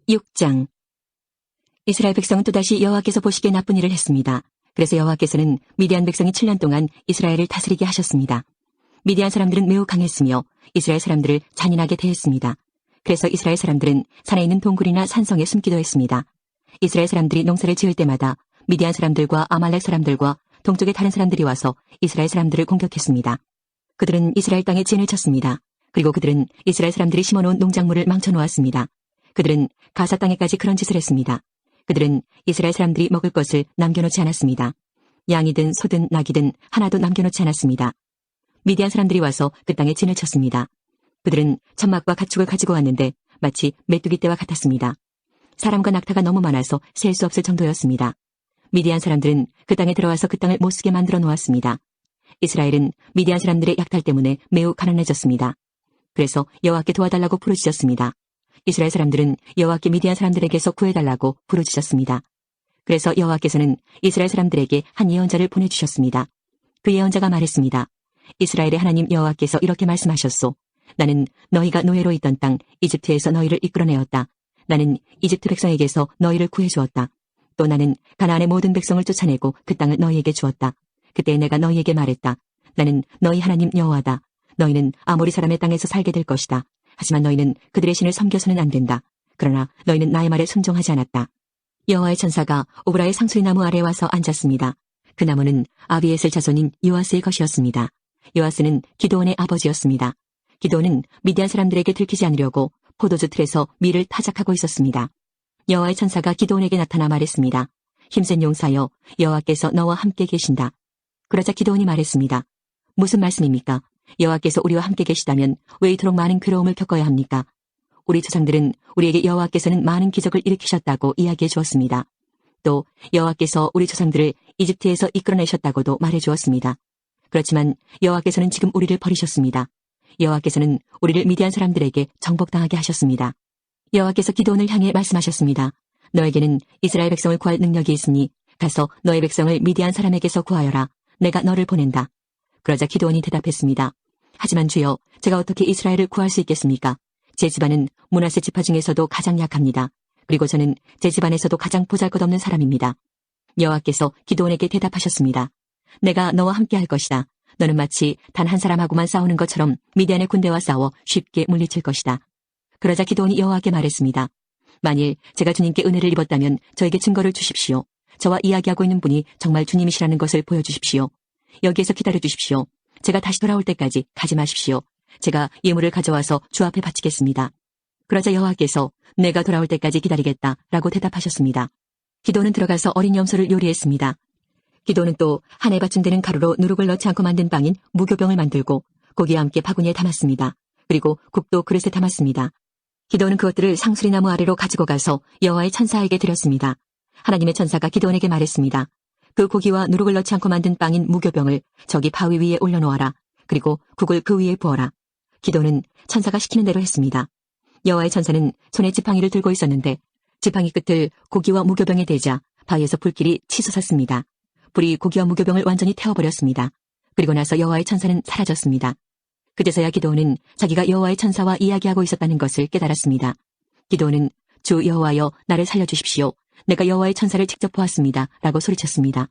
6장. 이스라엘 백성은 또다시 여호와께서 보시기에 나쁜 일을 했습니다. 그래서 여호와께서는 미디안 백성이 7년 동안 이스라엘을 다스리게 하셨습니다. 미디안 사람들은 매우 강했으며 이스라엘 사람들을 잔인하게 대했습니다. 그래서 이스라엘 사람들은 산에 있는 동굴이나 산성에 숨기도 했습니다. 이스라엘 사람들이 농사를 지을 때마다 미디안 사람들과 아말렉 사람들과 동쪽의 다른 사람들이 와서 이스라엘 사람들을 공격했습니다. 그들은 이스라엘 땅에 진을 쳤습니다. 그리고 그들은 이스라엘 사람들이 심어놓은 농작물을 망쳐놓았습니다. 그들은 가사 땅에까지 그런 짓을 했습니다. 그들은 이스라엘 사람들이 먹을 것을 남겨놓지 않았습니다. 양이든 소든 낙이든 하나도 남겨놓지 않았습니다. 미디안 사람들이 와서 그 땅에 진을 쳤습니다. 그들은 천막과 가축을 가지고 왔는데 마치 메뚜기 떼와 같았습니다. 사람과 낙타가 너무 많아서 셀 수 없을 정도였습니다. 미디안 사람들은 그 땅에 들어와서 그 땅을 못쓰게 만들어 놓았습니다. 이스라엘은 미디안 사람들의 약탈 때문에 매우 가난해졌습니다. 그래서 여호와께 도와달라고 부르짖었습니다. 이스라엘 사람들은 여호와께 미디안 사람들에게서 구해달라고 부르짖었습니다. 그래서 여호와께서는 이스라엘 사람들에게 한 예언자를 보내주셨습니다. 그 예언자가 말했습니다. 이스라엘의 하나님 여호와께서 이렇게 말씀하셨소. 나는 너희가 노예로 있던 땅 이집트에서 너희를 이끌어내었다. 나는 이집트 백성에게서 너희를 구해주었다. 또 나는 가나안의 모든 백성을 쫓아내고 그 땅을 너희에게 주었다. 그때 내가 너희에게 말했다. 나는 너희 하나님 여호와다. 너희는 아모리 사람의 땅에서 살게 될 것이다. 하지만 너희는 그들의 신을 섬겨서는 안 된다. 그러나 너희는 나의 말에 순종하지 않았다. 여호와의 천사가 오브라의 상수리 나무 아래에 와서 앉았습니다. 그 나무는 아비에셀 자손인 요아스의 것이었습니다. 요아스는 기드온의 아버지였습니다. 기드온은 미디안 사람들에게 들키지 않으려고 포도주 틀에서 밀을 타작하고 있었습니다. 여호와의 천사가 기드온에게 나타나 말했습니다. 힘센 용사여, 여호와께서 너와 함께 계신다. 그러자 기드온이 말했습니다. 무슨 말씀입니까? 여호와께서 우리와 함께 계시다면 왜 이토록 많은 괴로움을 겪어야 합니까? 우리 조상들은 우리에게 여호와께서는 많은 기적을 일으키셨다고 이야기해 주었습니다. 또 여호와께서 우리 조상들을 이집트에서 이끌어내셨다고도 말해 주었습니다. 그렇지만 여호와께서는 지금 우리를 버리셨습니다. 여호와께서는 우리를 미디안 사람들에게 정복당하게 하셨습니다. 여호와께서 기드온을 향해 말씀하셨습니다. 너에게는 이스라엘 백성을 구할 능력이 있으니 가서 너의 백성을 미디안 사람에게서 구하여라. 내가 너를 보낸다. 그러자 기드온이 대답했습니다. 하지만 주여, 제가 어떻게 이스라엘을 구할 수 있겠습니까? 제 집안은 므낫세 지파 중에서도 가장 약합니다. 그리고 저는 제 집안에서도 가장 보잘것없는 사람입니다. 여호와께서 기드온에게 대답하셨습니다. 내가 너와 함께 할 것이다. 너는 마치 단 한 사람하고만 싸우는 것처럼 미디안의 군대와 싸워 쉽게 물리칠 것이다. 그러자 기드온이 여호와께 말했습니다. 만일 제가 주님께 은혜를 입었다면 저에게 증거를 주십시오. 저와 이야기하고 있는 분이 정말 주님이시라는 것을 보여주십시오. 여기에서 기다려 주십시오. 제가 다시 돌아올 때까지 가지 마십시오. 제가 예물을 가져와서 주 앞에 바치겠습니다. 그러자 여호와께서 내가 돌아올 때까지 기다리겠다 라고 대답하셨습니다. 기드온은 들어가서 어린 염소를 요리했습니다. 기드온은 또 한 에바쯤 되는 가루로 누룩을 넣지 않고 만든 빵인 무교병을 만들고 고기와 함께 바구니에 담았습니다. 그리고 국도 그릇에 담았습니다. 기드온은 그것들을 상수리나무 아래로 가지고 가서 여호와의 천사에게 드렸습니다. 하나님의 천사가 기드온에게 말했습니다. 그 고기와 누룩을 넣지 않고 만든 빵인 무교병을 저기 바위 위에 올려놓아라. 그리고 국을 그 위에 부어라. 기드온은 천사가 시키는 대로 했습니다. 여호와의 천사는 손에 지팡이를 들고 있었는데 지팡이 끝을 고기와 무교병에 대자 바위에서 불길이 치솟았습니다. 불이 고기와 무교병을 완전히 태워버렸습니다. 그리고 나서 여호와의 천사는 사라졌습니다. 그제서야 기드온은 자기가 여호와의 천사와 이야기하고 있었다는 것을 깨달았습니다. 기드온은 주 여호와여, 나를 살려주십시오. 내가 여호와의 천사를 직접 보았습니다. 라고 소리쳤습니다.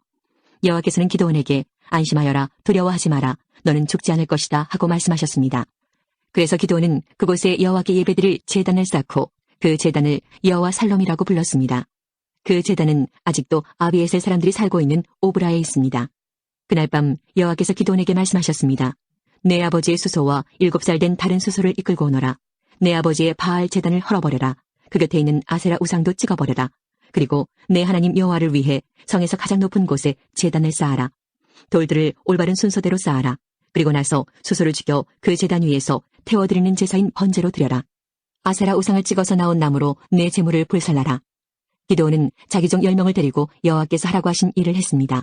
여호와께서는 기드온에게 안심하여라, 두려워하지 마라, 너는 죽지 않을 것이다 하고 말씀하셨습니다. 그래서 기드온은 그곳에 여호와께 예배드릴 제단을 쌓고 그 제단을 여호와 살롬이라고 불렀습니다. 그 제단은 아직도 아비에셀 사람들이 살고 있는 오브라에 있습니다. 그날 밤 여호와께서 기드온에게 말씀하셨습니다. 내 아버지의 수소와 7살 된 다른 수소를 이끌고 오너라. 내 아버지의 바알 제단을 헐어버려라. 그 곁에 있는 아세라 우상도 찍어버려라. 그리고 내 하나님 여호와를 위해 성에서 가장 높은 곳에 제단을 쌓아라. 돌들을 올바른 순서대로 쌓아라. 그리고 나서 수소를 죽여 그 제단 위에서 태워드리는 제사인 번제로 드려라. 아세라 우상을 찍어서 나온 나무로 내 제물을 불살라라. 기드온은 자기 종 10명을 데리고 여호와께서 하라고 하신 일을 했습니다.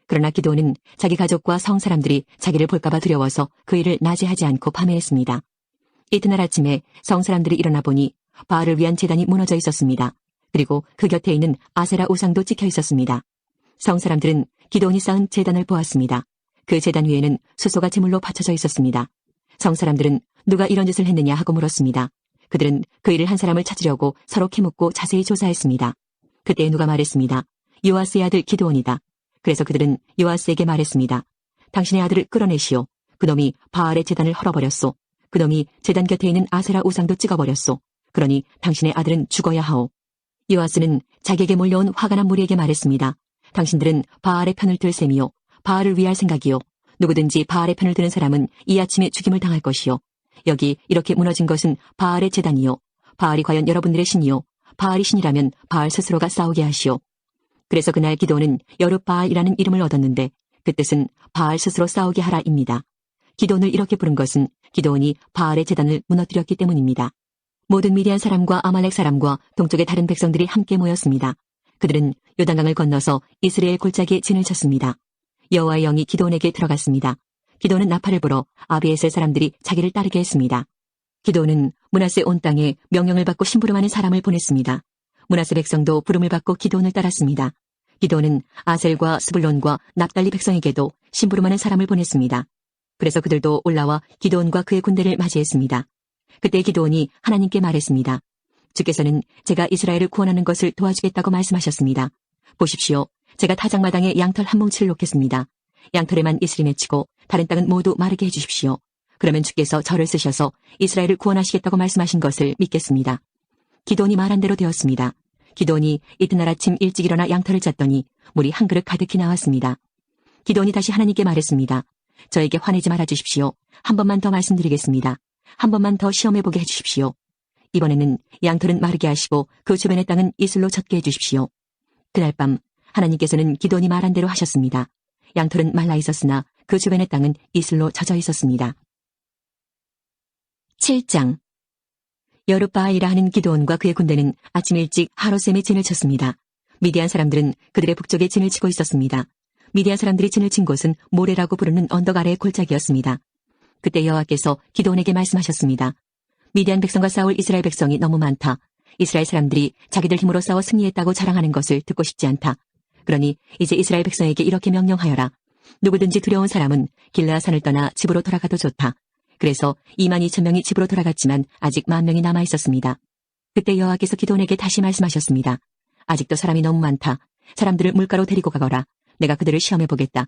그러나 기드온은 자기 가족과 성 사람들이 자기를 볼까봐 두려워서 그 일을 낮에 하지 않고 밤에 했습니다. 이튿날 아침에 성 사람들이 일어나 보니 바알을 위한 제단이 무너져 있었습니다. 그리고 그 곁에 있는 아세라 우상도 찍혀 있었습니다. 성 사람들은 기드온이 쌓은 제단을 보았습니다. 그 제단 위에는 수소가 제물로 받쳐져 있었습니다. 성 사람들은 누가 이런 짓을 했느냐 하고 물었습니다. 그들은 그 일을 한 사람을 찾으려고 서로 캐묻고 자세히 조사했습니다. 그때 누가 말했습니다. 요아스의 아들 기드온이다. 그래서 그들은 요아스에게 말했습니다. 당신의 아들을 끌어내시오. 그놈이 바알의 제단을 헐어버렸소. 그놈이 제단 곁에 있는 아세라 우상도 찍어버렸소. 그러니 당신의 아들은 죽어야 하오. 요아스는 자기에게 몰려온 화가 난 무리에게 말했습니다. 당신들은 바알의 편을 들 셈이요. 바알을 위할 생각이요. 누구든지 바알의 편을 드는 사람은 이 아침에 죽임을 당할 것이요. 여기 이렇게 무너진 것은 바알의 제단이요. 바알이 과연 여러분들의 신이요. 바알이 신이라면 바알 스스로가 싸우게 하시오. 그래서 그날 기도는 여룻바알이라는 이름을 얻었는데 그 뜻은 바알 스스로 싸우게 하라입니다. 기도원을 이렇게 부른 것은 기도원이 바알의 제단을 무너뜨렸기 때문입니다. 모든 미디안 사람과 아말렉 사람과 동쪽의 다른 백성들이 함께 모였습니다. 그들은 요단강을 건너서 이스라엘 골짜기에 진을 쳤습니다. 여호와의 영이 기도원에게 들어갔습니다. 기도원은 나팔을 불어 아비에셀 사람들이 자기를 따르게 했습니다. 기도원은 므낫세 온 땅에 명령을 받고 심부름하는 사람을 보냈습니다. 므낫세 백성도 부름을 받고 기도원을 따랐습니다. 기도원은 아셀과 스불론과 납달리 백성에게도 심부름하는 사람을 보냈습니다. 그래서 그들도 올라와 기도원과 그의 군대를 맞이했습니다. 그때 기도원이 하나님께 말했습니다. 주께서는 제가 이스라엘을 구원하는 것을 도와주겠다고 말씀하셨습니다. 보십시오. 제가 타작마당에 양털 한 뭉치를 놓겠습니다. 양털에만 이슬이 맺히고 다른 땅은 모두 마르게 해주십시오. 그러면 주께서 저를 쓰셔서 이스라엘을 구원하시겠다고 말씀하신 것을 믿겠습니다. 기도원이 말한 대로 되었습니다. 기도원이 이튿날 아침 일찍 일어나 양털을 짰더니 물이 한 그릇 가득히 나왔습니다. 기도원이 다시 하나님께 말했습니다. 저에게 화내지 말아 주십시오. 한 번만 더 말씀드리겠습니다. 한 번만 더 시험해보게 해주십시오. 이번에는 양털은 마르게 하시고 그 주변의 땅은 이슬로 젖게 해주십시오. 그날 밤 하나님께서는 기도원이 말한 대로 하셨습니다. 양털은 말라 있었으나 그 주변의 땅은 이슬로 젖어 있었습니다. 7장 여룻바알이라 하는 기도원과 그의 군대는 아침 일찍 하로셈에 진을 쳤습니다. 미디안 사람들은 그들의 북쪽에 진을 치고 있었습니다. 미디안 사람들이 진을 친 곳은 모레라고 부르는 언덕 아래의 골짜기였습니다. 그때 여호와께서 기도원에게 말씀하셨습니다. 미디안 백성과 싸울 이스라엘 백성이 너무 많다. 이스라엘 사람들이 자기들 힘으로 싸워 승리했다고 자랑하는 것을 듣고 싶지 않다. 그러니 이제 이스라엘 백성에게 이렇게 명령하여라. 누구든지 두려운 사람은 길르앗산을 떠나 집으로 돌아가도 좋다. 그래서 22,000명이 집으로 돌아갔지만 아직 10,000명이 남아 있었습니다. 그때 여호와께서 기도원에게 다시 말씀하셨습니다. 아직도 사람이 너무 많다. 사람들을 물가로 데리고 가거라. 내가 그들을 시험해보겠다.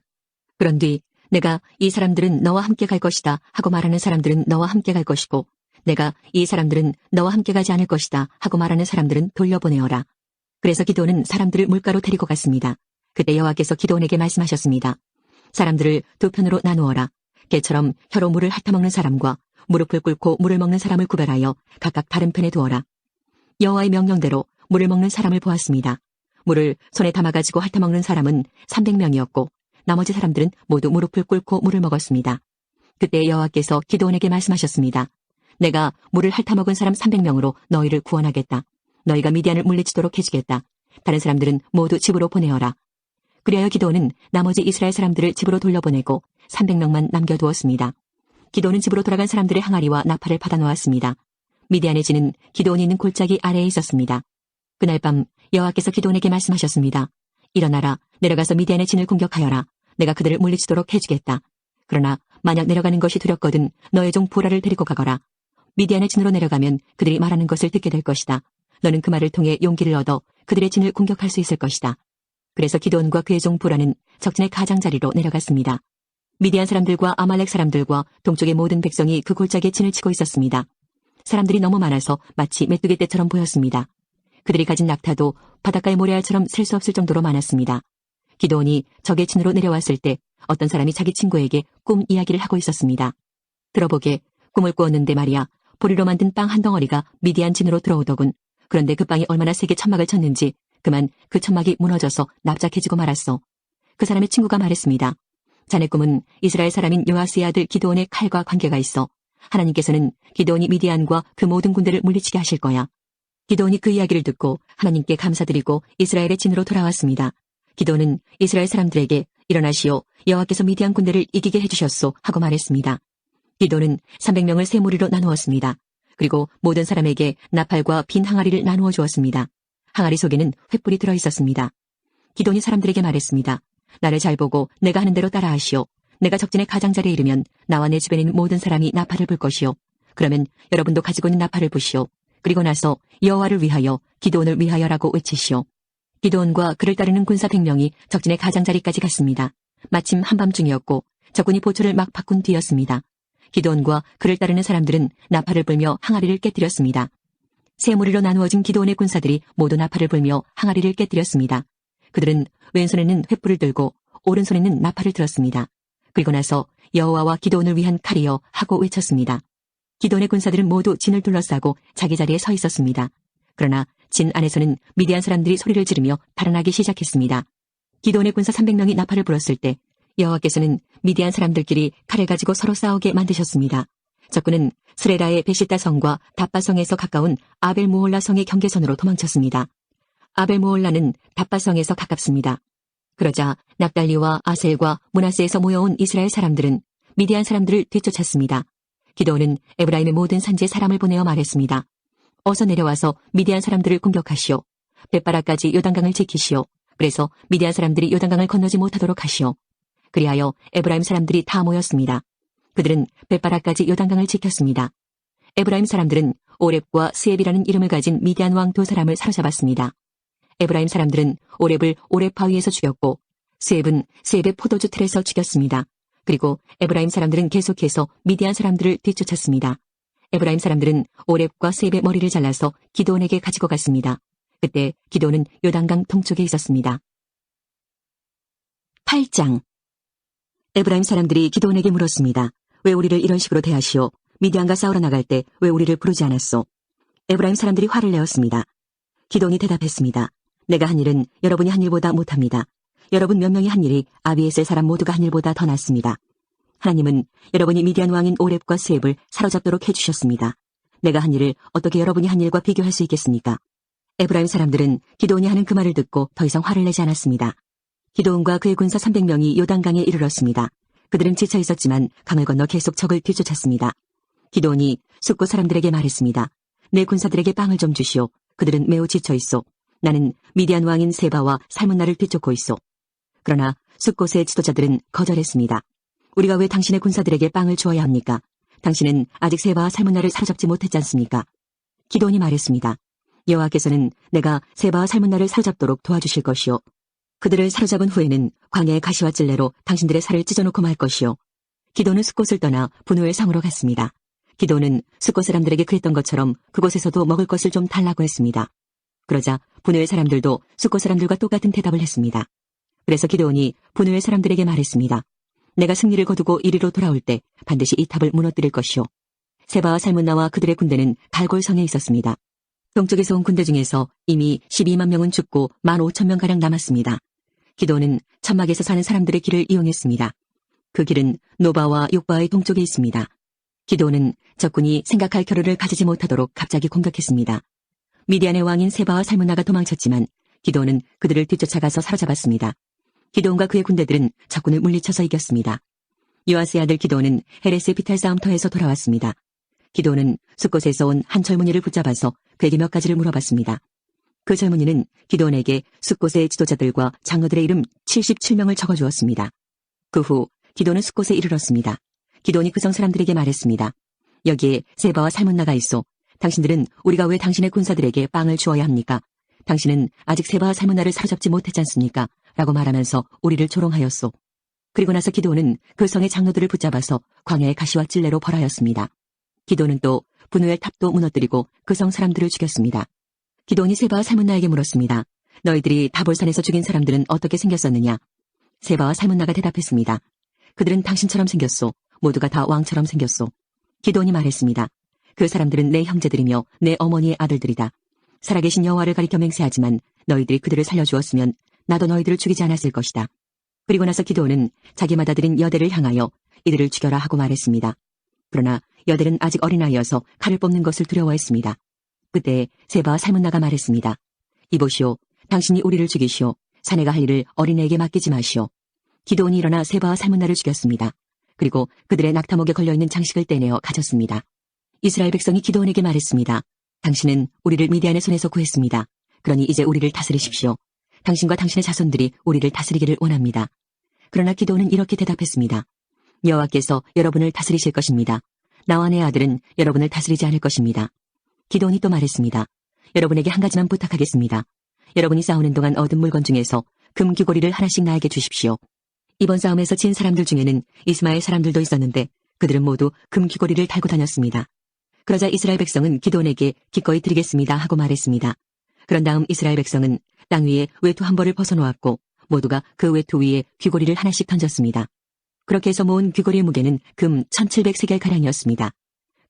그런 뒤 내가 이 사람들은 너와 함께 갈 것이다 하고 말하는 사람들은 너와 함께 갈 것이고 내가 이 사람들은 너와 함께 가지 않을 것이다 하고 말하는 사람들은 돌려보내어라. 그래서 기도원은 사람들을 물가로 데리고 갔습니다. 그때 여호와께서 기도원에게 말씀하셨습니다. 사람들을 두 편으로 나누어라. 개처럼 혀로 물을 핥아먹는 사람과 무릎을 꿇고 물을 먹는 사람을 구별하여 각각 다른 편에 두어라. 여호와의 명령대로 물을 먹는 사람을 보았습니다. 물을 손에 담아가지고 핥아먹는 사람은 300명이었고 나머지 사람들은 모두 무릎을 꿇고 물을 먹었습니다. 그때 여호와께서 기도원에게 말씀하셨습니다. 내가 물을 핥아먹은 사람 300명으로 너희를 구원하겠다. 너희가 미디안을 물리치도록 해주겠다. 다른 사람들은 모두 집으로 보내어라. 그리하여 기도원은 나머지 이스라엘 사람들을 집으로 돌려보내고 300명만 남겨두었습니다. 기도원은 집으로 돌아간 사람들의 항아리와 나팔을 받아놓았습니다. 미디안의 진은 기도원이 있는 골짜기 아래에 있었습니다. 그날 밤 여호와께서 기도원에게 말씀하셨습니다. 일어나라. 내려가서 미디안의 진을 공격하여라. 내가 그들을 물리치도록 해주겠다. 그러나 만약 내려가는 것이 두렵거든 너의 종 보라를 데리고 가거라. 미디안의 진으로 내려가면 그들이 말하는 것을 듣게 될 것이다. 너는 그 말을 통해 용기를 얻어 그들의 진을 공격할 수 있을 것이다. 그래서 기도원과 그의 종 보라는 적진의 가장자리로 내려갔습니다. 미디안 사람들과 아말렉 사람들과 동쪽의 모든 백성이 그 골짜기에 진을 치고 있었습니다. 사람들이 너무 많아서 마치 메뚜기 떼처럼 보였습니다. 그들이 가진 낙타도 바닷가의 모래알처럼 셀 수 없을 정도로 많았습니다. 기도원이 적의 진으로 내려왔을 때 어떤 사람이 자기 친구에게 꿈 이야기를 하고 있었습니다. 들어보게 꿈을 꾸었는데 말이야. 보리로 만든 빵 한 덩어리가 미디안 진으로 들어오더군. 그런데 그 빵이 얼마나 세게 천막을 쳤는지 그만 그 천막이 무너져서 납작해지고 말았어. 그 사람의 친구가 말했습니다. 자네 꿈은 이스라엘 사람인 요아스의 아들 기도원의 칼과 관계가 있어. 하나님께서는 기도원이 미디안과 그 모든 군대를 물리치게 하실 거야. 기도원이 그 이야기를 듣고 하나님께 감사드리고 이스라엘의 진으로 돌아왔습니다. 기도원은 이스라엘 사람들에게 일어나시오. 여호와께서 미디안 군대를 이기게 해주셨소 하고 말했습니다. 기도원은 300명을 세 무리로 나누었습니다. 그리고 모든 사람에게 나팔과 빈 항아리를 나누어 주었습니다. 항아리 속에는 횃불이 들어있었습니다. 기도원이 사람들에게 말했습니다. 나를 잘 보고 내가 하는 대로 따라하시오. 내가 적진의 가장자리에 이르면 나와 내 주변에 있는 모든 사람이 나팔을 불 것이오. 그러면 여러분도 가지고 있는 나팔을 부시오. 그리고 나서 여호와를 위하여 기드온을 위하여라고 외치시오. 기드온과 그를 따르는 군사 100명이 적진의 가장자리까지 갔습니다. 마침 한밤중이었고 적군이 보초를 막 바꾼 뒤였습니다. 기드온과 그를 따르는 사람들은 나팔을 불며 항아리를 깨뜨렸습니다. 세 무리로 나누어진 기드온의 군사들이 모두 나팔을 불며 항아리를 깨뜨렸습니다. 그들은 왼손에는 횃불을 들고 오른손에는 나팔을 들었습니다. 그리고 나서 여호와와 기드온을 위한 칼이여 하고 외쳤습니다. 기드온의 군사들은 모두 진을 둘러싸고 자기 자리에 서 있었습니다. 그러나 진 안에서는 미디안 사람들이 소리를 지르며 달아나기 시작했습니다. 기드온의 군사 300명이 나팔을 불었을 때 여호와께서는 미디안 사람들끼리 칼을 가지고 서로 싸우게 만드셨습니다. 적군은 스레라의 베시타 성과 답바 성에서 가까운 아벨 모홀라 성의 경계선으로 도망쳤습니다. 아벨 모홀라는 답바 성에서 가깝습니다. 그러자 납달리와 아셀과 므낫세에서 모여온 이스라엘 사람들은 미디안 사람들을 뒤쫓았습니다. 기드온은 에브라임의 모든 산지에 사람을 보내어 말했습니다. 어서 내려와서 미디안 사람들을 공격하시오. 벳바라까지 요단강을 지키시오. 그래서 미디안 사람들이 요단강을 건너지 못하도록 하시오. 그리하여 에브라임 사람들이 다 모였습니다. 그들은 벳바라까지 요단강을 지켰습니다. 에브라임 사람들은 오렙과 스엡이라는 이름을 가진 미디안 왕 두 사람을 사로잡았습니다. 에브라임 사람들은 오렙을 오렙 바위에서 죽였고 스엡은 스엡의 포도주 틀에서 죽였습니다. 그리고 에브라임 사람들은 계속해서 미디안 사람들을 뒤쫓았습니다. 에브라임 사람들은 오렙과 스엡의 머리를 잘라서 기드온에게 가지고 갔습니다. 그때 기드온은 요단강 동쪽에 있었습니다. 8장. 에브라임 사람들이 기드온에게 물었습니다. 왜 우리를 이런 식으로 대하시오? 미디안과 싸우러 나갈 때 왜 우리를 부르지 않았소? 에브라임 사람들이 화를 내었습니다. 기드온이 대답했습니다. 내가 한 일은 여러분이 한 일보다 못합니다. 여러분 몇 명이 한 일이 아비에셀 사람 모두가 한 일보다 더 낫습니다. 하나님은 여러분이 미디안 왕인 오렙과 스엡을 사로잡도록 해주셨습니다. 내가 한 일을 어떻게 여러분이 한 일과 비교할 수 있겠습니까? 에브라임 사람들은 기드온이 하는 그 말을 듣고 더 이상 화를 내지 않았습니다. 기드온과 그의 군사 300명이 요단강에 이르렀습니다. 그들은 지쳐 있었지만 강을 건너 계속 적을 뒤쫓았습니다. 기드온이 숫곳 사람들에게 말했습니다. 내 군사들에게 빵을 좀 주시오. 그들은 매우 지쳐 있소. 나는 미디안 왕인 세바와 살문나를 뒤쫓고 있소. 그러나 숫곳의 지도자들은 거절했습니다. 우리가 왜 당신의 군사들에게 빵을 주어야 합니까? 당신은 아직 세바와 살문나를 사로잡지 못했지 않습니까? 기드온이 말했습니다. 여호와께서는 내가 세바와 살문나를 사로잡도록 도와주실 것이요. 그들을 사로잡은 후에는 광야의 가시와 찔레로 당신들의 살을 찢어놓고 말 것이요. 기드온은 숫곳을 떠나 분우엘 성으로 갔습니다. 기드온은 숫곳 사람들에게 그랬던 것처럼 그곳에서도 먹을 것을 좀 달라고 했습니다. 그러자 분우엘 사람들도 숫곳 사람들과 똑같은 대답을 했습니다. 그래서 기드온이 분우엘 사람들에게 말했습니다. 내가 승리를 거두고 이리로 돌아올 때 반드시 이 탑을 무너뜨릴 것이요. 세바와 살문나와 그들의 군대는 갈골성에 있었습니다. 동쪽에서 온 군대 중에서 이미 12만 명은 죽고 15,000명가량 남았습니다. 기드온은 천막에서 사는 사람들의 길을 이용했습니다. 그 길은 노바와 욕바의 동쪽에 있습니다. 기드온은 적군이 생각할 겨를을 가지지 못하도록 갑자기 공격했습니다. 미디안의 왕인 세바와 살문나가 도망쳤지만 기드온은 그들을 뒤쫓아가서 사로잡았습니다. 기드온과 그의 군대들은 적군을 물리쳐서 이겼습니다. 요아스의 아들 기드온은 헤레스의 비탈 싸움터에서 돌아왔습니다. 기드온은 숫곳에서 온 한 젊은이를 붙잡아서 그에게 몇 가지를 물어봤습니다. 그 젊은이는 기드온에게 숫곳의 지도자들과 장로들의 이름 77명을 적어주었습니다. 그 후 기드온은 숫곳에 이르렀습니다. 기드온이 그 성 사람들에게 말했습니다. 여기에 세바와 살문나가 있소. 당신들은 우리가 왜 당신의 군사들에게 빵을 주어야 합니까? 당신은 아직 세바와 살문나를 사로잡지 못했지 않습니까? 라고 말하면서 우리를 조롱하였소. 그리고 나서 기드온은 그 성의 장로들을 붙잡아서 광야의 가시와 찔레로 벌하였습니다. 기드온은 또 분우엘 탑도 무너뜨리고 그 성 사람들을 죽였습니다. 기드온이 세바와 살문나에게 물었습니다. 너희들이 다볼산에서 죽인 사람들은 어떻게 생겼었느냐? 세바와 살문나가 대답했습니다. 그들은 당신처럼 생겼소. 모두가 다 왕처럼 생겼소. 기드온이 말했습니다. 그 사람들은 내 형제들이며 내 어머니의 아들들이다. 살아계신 여호와를 가리켜 맹세하지만 너희들이 그들을 살려주었으면 나도 너희들을 죽이지 않았을 것이다. 그리고 나서 기드온은 자기마다 들인 여대를 향하여 이들을 죽여라 하고 말했습니다. 그러나 여델은 아직 어린아이여서 칼을 뽑는 것을 두려워했습니다. 그때 세바와 살문나가 말했습니다. 이보시오. 당신이 우리를 죽이시오. 사내가 할 일을 어린애에게 맡기지 마시오. 기드온이 일어나 세바와 살문나를 죽였습니다. 그리고 그들의 낙타목에 걸려있는 장식을 떼내어 가졌습니다. 이스라엘 백성이 기드온에게 말했습니다. 당신은 우리를 미디안의 손에서 구했습니다. 그러니 이제 우리를 다스리십시오. 당신과 당신의 자손들이 우리를 다스리기를 원합니다. 그러나 기드온은 이렇게 대답했습니다. 여호와께서 여러분을 다스리실 것입니다. 나와 내 아들은 여러분을 다스리지 않을 것입니다. 기드온이 또 말했습니다. 여러분에게 한 가지만 부탁하겠습니다. 여러분이 싸우는 동안 얻은 물건 중에서 금 귀고리를 하나씩 나에게 주십시오. 이번 싸움에서 진 사람들 중에는 이스마엘 사람들도 있었는데 그들은 모두 금 귀고리를 달고 다녔습니다. 그러자 이스라엘 백성은 기드온에게 기꺼이 드리겠습니다 하고 말했습니다. 그런 다음 이스라엘 백성은 땅 위에 외투 한 벌을 벗어놓았고 모두가 그 외투 위에 귀고리를 하나씩 던졌습니다. 그렇게 해서 모은 귀고리의 무게는 금 1700세겔가량이었습니다.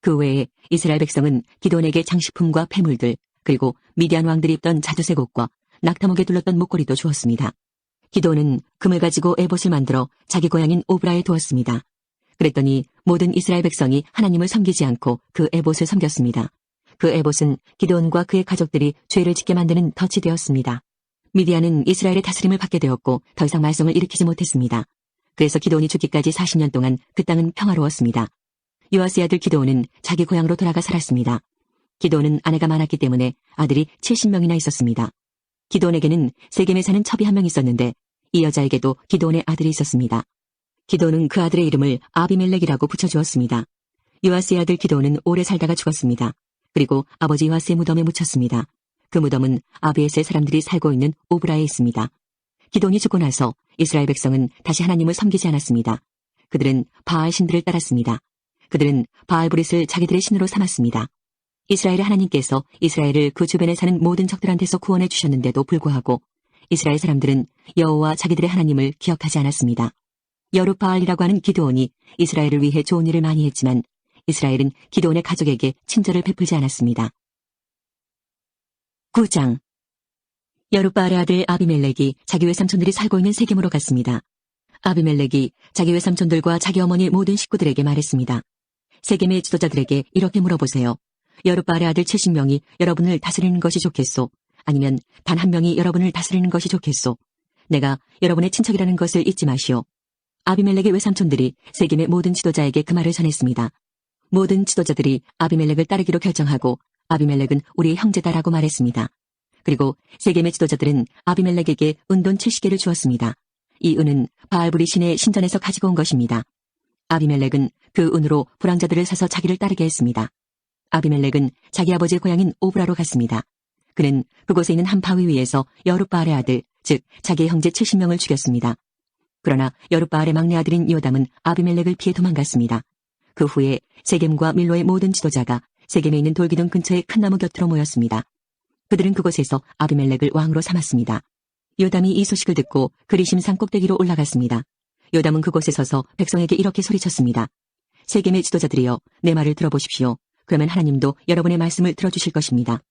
그 외에 이스라엘 백성은 기드온에게 장식품과 폐물들 그리고 미디안 왕들이 입던 자두색 옷과 낙타목에 둘렀던 목걸이도 주었습니다. 기드온은 금을 가지고 에봇을 만들어 자기 고향인 오브라에 두었습니다. 그랬더니 모든 이스라엘 백성이 하나님을 섬기지 않고 그 에봇을 섬겼습니다. 그 에봇은 기드온과 그의 가족들이 죄를 짓게 만드는 덫이 되었습니다. 미디안은 이스라엘의 다스림을 받게 되었고 더 이상 말썽을 일으키지 못했습니다. 그래서 기드온이 죽기까지 40년 동안 그 땅은 평화로웠습니다. 요아스의 아들 기드온은 자기 고향으로 돌아가 살았습니다. 기드온은 아내가 많았기 때문에 아들이 70명이나 있었습니다. 기드온에게는 세겜에 사는 첩이 한 명 있었는데 이 여자에게도 기드온의 아들이 있었습니다. 기드온은 그 아들의 이름을 아비멜렉이라고 붙여주었습니다. 요아스의 아들 기드온은 오래 살다가 죽었습니다. 그리고 아버지 요아스의 무덤에 묻혔습니다. 그 무덤은 아비에스의 사람들이 살고 있는 오브라에 있습니다. 기드온이 죽고 나서 이스라엘 백성은 다시 하나님을 섬기지 않았습니다. 그들은 바알 신들을 따랐습니다. 그들은 바알브릿을 자기들의 신으로 삼았습니다. 이스라엘의 하나님께서 이스라엘을 그 주변에 사는 모든 적들한테서 구원해 주셨는데도 불구하고 이스라엘 사람들은 여호와 자기들의 하나님을 기억하지 않았습니다. 여룻바알이라고 하는 기드온이 이스라엘을 위해 좋은 일을 많이 했지만 이스라엘은 기드온의 가족에게 친절을 베풀지 않았습니다. 9장 여룻바알의 아들 아비멜렉이 자기 외삼촌들이 살고 있는 세겜으로 갔습니다. 아비멜렉이 자기 외삼촌들과 자기 어머니 모든 식구들에게 말했습니다. 세겜의 지도자들에게 이렇게 물어보세요. 여룻바알의 아들 70명이 여러분을 다스리는 것이 좋겠소? 아니면 단 한 명이 여러분을 다스리는 것이 좋겠소? 내가 여러분의 친척이라는 것을 잊지 마시오. 아비멜렉의 외삼촌들이 세겜의 모든 지도자에게 그 말을 전했습니다. 모든 지도자들이 아비멜렉을 따르기로 결정하고 아비멜렉은 우리의 형제다라고 말했습니다. 그리고 세겜의 지도자들은 아비멜렉에게 은돈 70개를 주었습니다. 이 은은 바알브리 신의 신전에서 가지고 온 것입니다. 아비멜렉은 그 은으로 불황자들을 사서 자기를 따르게 했습니다. 아비멜렉은 자기 아버지의 고향인 오브라로 갔습니다. 그는 그곳에 있는 한 바위 위에서 여룻바알의 아들, 즉 자기의 형제 70명을 죽였습니다. 그러나 여룻바알의 막내 아들인 요담은 아비멜렉을 피해 도망갔습니다. 그 후에 세겜과 밀로의 모든 지도자가 세겜에 있는 돌기둥 근처의 큰 나무 곁으로 모였습니다. 그들은 그곳에서 아비멜렉을 왕으로 삼았습니다. 요담이 이 소식을 듣고 그리심 산 꼭대기로 올라갔습니다. 요담은 그곳에 서서 백성에게 이렇게 소리쳤습니다. 세겜의 지도자들이여, 내 말을 들어보십시오. 그러면 하나님도 여러분의 말씀을 들어주실 것입니다.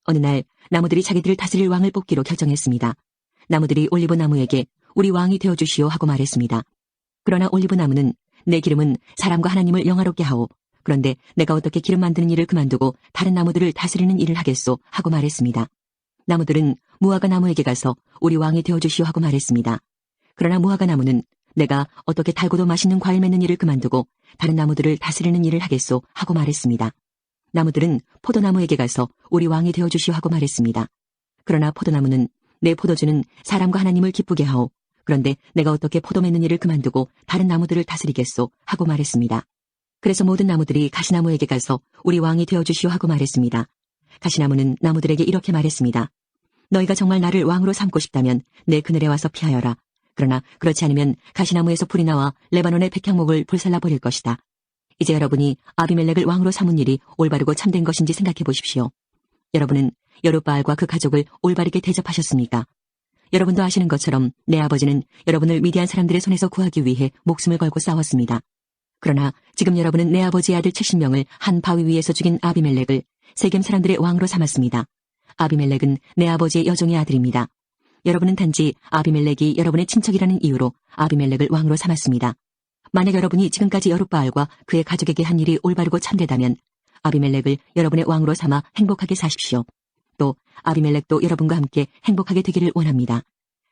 어느 날 나무들이 자기들을 다스릴 왕을 뽑기로 결정했습니다. 나무들이 올리브 나무에게 우리 왕이 되어주시오 하고 말했습니다. 그러나 올리브 나무는 내 기름은 사람과 하나님을 영화롭게 하오. 그런데 내가 어떻게 기름 만드는 일을 그만두고 다른 나무들을 다스리는 일을 하겠소 하고 말했습니다. 나무들은 무화과 나무에게 가서 우리 왕이 되어주시오 하고 말했습니다. 그러나 무화과 나무는 내가 어떻게 달고도 맛있는 과일 맺는 일을 그만두고 다른 나무들을 다스리는 일을 하겠소 하고 말했습니다. 나무들은 포도나무에게 가서 우리 왕이 되어주시오 하고 말했습니다. 그러나 포도나무는 내 포도주는 사람과 하나님을 기쁘게 하오. 그런데 내가 어떻게 포도 맺는 일을 그만두고 다른 나무들을 다스리겠소 하고 말했습니다. 그래서 모든 나무들이 가시나무에게 가서 우리 왕이 되어주시오 하고 말했습니다. 가시나무는 나무들에게 이렇게 말했습니다. 너희가 정말 나를 왕으로 삼고 싶다면 내 그늘에 와서 피하여라. 그러나 그렇지 않으면 가시나무에서 불이 나와 레바논의 백향목을 불살라 버릴 것이다. 이제 여러분이 아비멜렉을 왕으로 삼은 일이 올바르고 참된 것인지 생각해 보십시오. 여러분은 여룻바알과 그 가족을 올바르게 대접하셨습니까? 여러분도 아시는 것처럼 내 아버지는 여러분을 미디안 사람들의 손에서 구하기 위해 목숨을 걸고 싸웠습니다. 그러나 지금 여러분은 내 아버지의 아들 70명을 한 바위 위에서 죽인 아비멜렉을 세겜 사람들의 왕으로 삼았습니다. 아비멜렉은 내 아버지의 여종의 아들입니다. 여러분은 단지 아비멜렉이 여러분의 친척이라는 이유로 아비멜렉을 왕으로 삼았습니다. 만약 여러분이 지금까지 여룻바알과 그의 가족에게 한 일이 올바르고 참되다면 아비멜렉을 여러분의 왕으로 삼아 행복하게 사십시오. 또 아비멜렉도 여러분과 함께 행복하게 되기를 원합니다.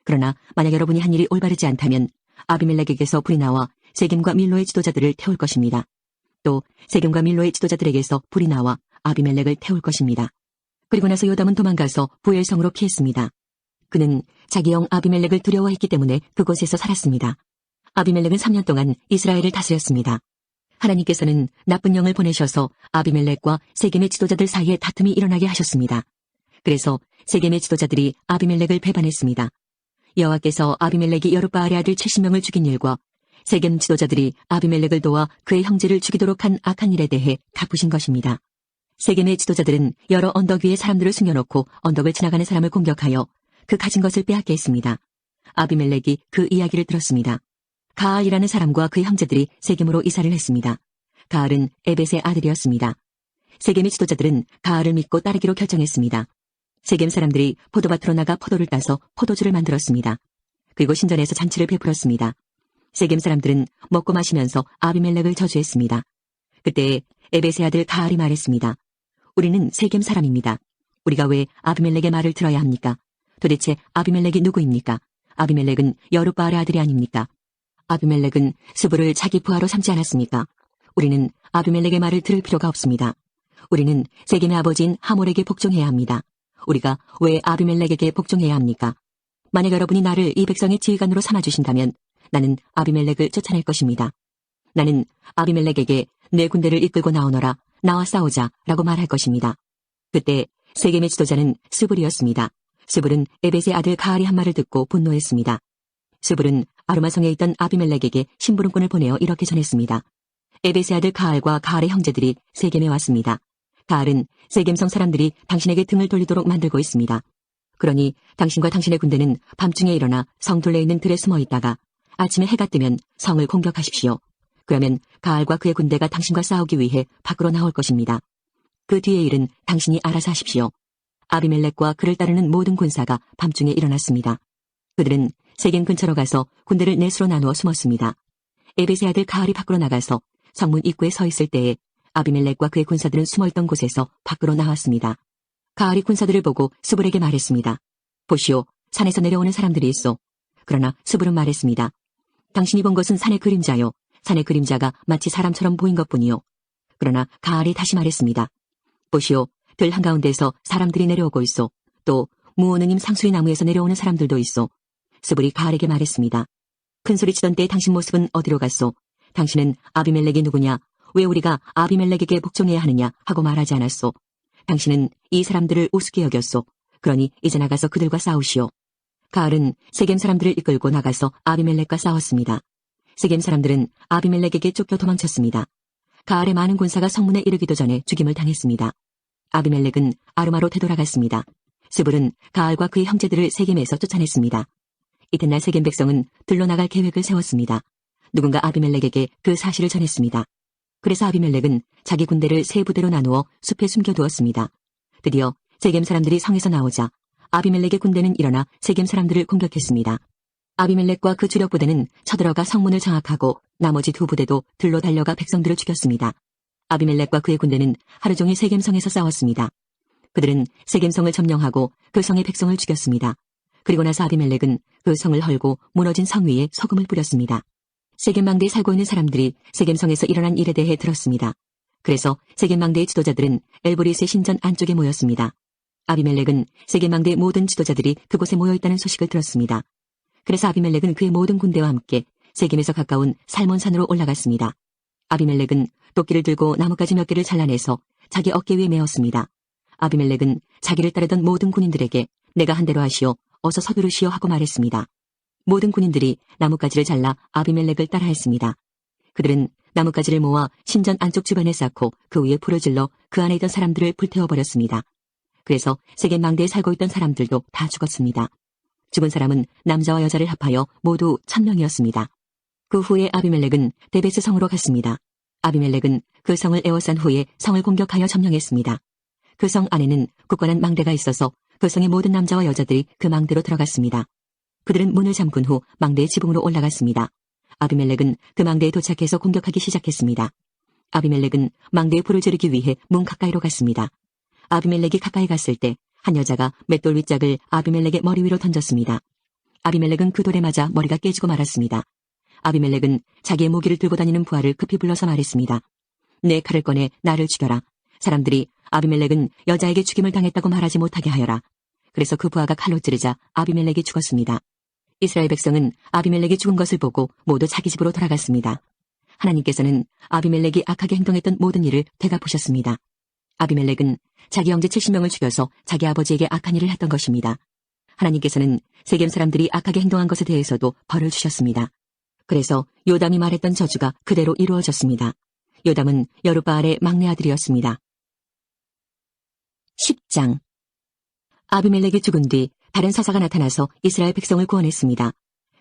그러나 만약 여러분이 한 일이 올바르지 않다면 아비멜렉에게서 불이 나와 세겜과 밀로의 지도자들을 태울 것입니다. 또 세겜과 밀로의 지도자들에게서 불이 나와 아비멜렉을 태울 것입니다. 그리고 나서 요담은 도망가서 부엘성으로 피했습니다. 그는 자기 형 아비멜렉을 두려워했기 때문에 그곳에서 살았습니다. 아비멜렉은 3년 동안 이스라엘을 다스렸습니다. 하나님께서는 나쁜 영을 보내셔서 아비멜렉과 세겜의 지도자들 사이에 다툼이 일어나게 하셨습니다. 그래서 세겜의 지도자들이 아비멜렉을 배반했습니다. 여호와께서 아비멜렉이 여룻바알의 아들 70명을 죽인 일과 세겜 지도자들이 아비멜렉을 도와 그의 형제를 죽이도록 한 악한 일에 대해 갚으신 것입니다. 세겜의 지도자들은 여러 언덕 위에 사람들을 숨겨놓고 언덕을 지나가는 사람을 공격하여 그 가진 것을 빼앗게 했습니다. 아비멜렉이 그 이야기를 들었습니다. 가알이라는 사람과 그의 형제들이 세겜으로 이사를 했습니다. 가알은 에벳의 아들이었습니다. 세겜의 지도자들은 가알을 믿고 따르기로 결정했습니다. 세겜 사람들이 포도밭으로 나가 포도를 따서 포도주를 만들었습니다. 그리고 신전에서 잔치를 베풀었습니다. 세겜 사람들은 먹고 마시면서 아비멜렉을 저주했습니다. 그때 에벳의 아들 가알이 말했습니다. 우리는 세겜 사람입니다. 우리가 왜 아비멜렉의 말을 들어야 합니까? 도대체 아비멜렉이 누구입니까? 아비멜렉은 여룻바알의 아들이 아닙니까? 아비멜렉은 스불을 자기 부하로 삼지 않았습니까? 우리는 아비멜렉의 말을 들을 필요가 없습니다. 우리는 세겜의 아버지인 하몰에게 복종해야 합니다. 우리가 왜 아비멜렉에게 복종해야 합니까? 만약 여러분이 나를 이 백성의 지휘관으로 삼아주신다면 나는 아비멜렉을 쫓아낼 것입니다. 나는 아비멜렉에게 내 군대를 이끌고 나오너라, 나와 싸우자 라고 말할 것입니다. 그때 세겜의 지도자는 스불이었습니다. 스불은 에벳의 아들 가알이 한 말을 듣고 분노했습니다. 스불은 아르마성에 있던 아비멜렉에게 심부름꾼을 보내어 이렇게 전했습니다. 에벳의 아들 가알과 가알의 형제들이 세겜에 왔습니다. 가알은 세겜성 사람들이 당신에게 등을 돌리도록 만들고 있습니다. 그러니 당신과 당신의 군대는 밤중에 일어나 성 둘레에 있는 들에 숨어 있다가 아침에 해가 뜨면 성을 공격하십시오. 그러면 가알과 그의 군대가 당신과 싸우기 위해 밖으로 나올 것입니다. 그 뒤의 일은 당신이 알아서 하십시오. 아비멜렉과 그를 따르는 모든 군사가 밤중에 일어났습니다. 그들은 세겜 근처로 가서 군대를 넷으로 나누어 숨었습니다. 에벳의 아들 가알이 밖으로 나가서 성문 입구에 서 있을 때에 아비멜렉과 그의 군사들은 숨어있던 곳에서 밖으로 나왔습니다. 가알이 군사들을 보고 스불에게 말했습니다. 보시오, 산에서 내려오는 사람들이 있어. 그러나 스불은 말했습니다. 당신이 본 것은 산의 그림자요. 산의 그림자가 마치 사람처럼 보인 것뿐이요. 그러나 가알이 다시 말했습니다. 보시오, 들 한가운데서 사람들이 내려오고 있어. 또 무오느님 상수리 나무에서 내려오는 사람들도 있어. 스불이 가알에게 말했습니다. 큰소리 치던 때 당신 모습은 어디로 갔소? 당신은 아비멜렉이 누구냐? 왜 우리가 아비멜렉에게 복종해야 하느냐? 하고 말하지 않았소. 당신은 이 사람들을 우습게 여겼소. 그러니 이제 나가서 그들과 싸우시오. 가알은 세겜 사람들을 이끌고 나가서 아비멜렉과 싸웠습니다. 세겜 사람들은 아비멜렉에게 쫓겨 도망쳤습니다. 가알의 많은 군사가 성문에 이르기도 전에 죽임을 당했습니다. 아비멜렉은 아르마로 되돌아갔습니다. 스불은 가알과 그의 형제들을 세겜에서 쫓아냈습니다. 이튿날 세겜 백성은 들러 나갈 계획을 세웠습니다. 누군가 아비멜렉에게 그 사실을 전했습니다. 그래서 아비멜렉은 자기 군대를 세 부대로 나누어 숲에 숨겨두었습니다. 드디어 세겜 사람들이 성에서 나오자 아비멜렉의 군대는 일어나 세겜 사람들을 공격했습니다. 아비멜렉과 그 주력 부대는 쳐들어가 성문을 장악하고 나머지 두 부대도 들로 달려가 백성들을 죽였습니다. 아비멜렉과 그의 군대는 하루 종일 세겜성에서 싸웠습니다. 그들은 세겜성을 점령하고 그 성의 백성을 죽였습니다. 그리고 나서 아비멜렉은 그 성을 헐고 무너진 성 위에 소금을 뿌렸습니다. 세겜 망대에 살고 있는 사람들이 세겜성에서 일어난 일에 대해 들었습니다. 그래서 세겜 망대의 지도자들은 엘브릿의 신전 안쪽에 모였습니다. 아비멜렉은 세겜 망대의 모든 지도자들이 그곳에 모여있다는 소식을 들었습니다. 그래서 아비멜렉은 그의 모든 군대와 함께 세겜에서 가까운 살몬산으로 올라갔습니다. 아비멜렉은 도끼를 들고 나뭇가지 몇 개를 잘라내서 자기 어깨 위에 메었습니다. 아비멜렉은 자기를 따르던 모든 군인들에게 내가 한 대로 하시오, 어서 서두르시오 하고 말했습니다. 모든 군인들이 나뭇가지를 잘라 아비멜렉을 따라했습니다. 그들은 나뭇가지를 모아 신전 안쪽 주변에 쌓고 그 위에 불을 질러 그 안에 있던 사람들을 불태워버렸습니다. 그래서 세겜 망대에 살고 있던 사람들도 다 죽었습니다. 죽은 사람은 남자와 여자를 합하여 모두 1000명이었습니다. 그 후에 아비멜렉은 데베스 성으로 갔습니다. 아비멜렉은 그 성을 에워싼 후에 성을 공격하여 점령했습니다. 그 성 안에는 굳건한 망대가 있어서 그 성의 모든 남자와 여자들이 그 망대로 들어갔습니다. 그들은 문을 잠근 후 망대의 지붕으로 올라갔습니다. 아비멜렉은 그 망대에 도착해서 공격하기 시작했습니다. 아비멜렉은 망대에 불을 지르기 위해 문 가까이로 갔습니다. 아비멜렉이 가까이 갔을 때 한 여자가 맷돌 윗짝을 아비멜렉의 머리 위로 던졌습니다. 아비멜렉은 그 돌에 맞아 머리가 깨지고 말았습니다. 아비멜렉은 자기의 무기를 들고 다니는 부하를 급히 불러서 말했습니다. 내 칼을 꺼내 나를 죽여라. 사람들이 아비멜렉은 여자에게 죽임을 당했다고 말하지 못하게 하여라. 그래서 그 부하가 칼로 찌르자 아비멜렉이 죽었습니다. 이스라엘 백성은 아비멜렉이 죽은 것을 보고 모두 자기 집으로 돌아갔습니다. 하나님께서는 아비멜렉이 악하게 행동했던 모든 일을 되갚으셨습니다. 아비멜렉은 자기 형제 70명을 죽여서 자기 아버지에게 악한 일을 했던 것입니다. 하나님께서는 세겜 사람들이 악하게 행동한 것에 대해서도 벌을 주셨습니다. 그래서 요담이 말했던 저주가 그대로 이루어졌습니다. 요담은 여룻바알의 막내 아들이었습니다. 10장. 아비멜렉이 죽은 뒤 다른 사사가 나타나서 이스라엘 백성을 구원했습니다.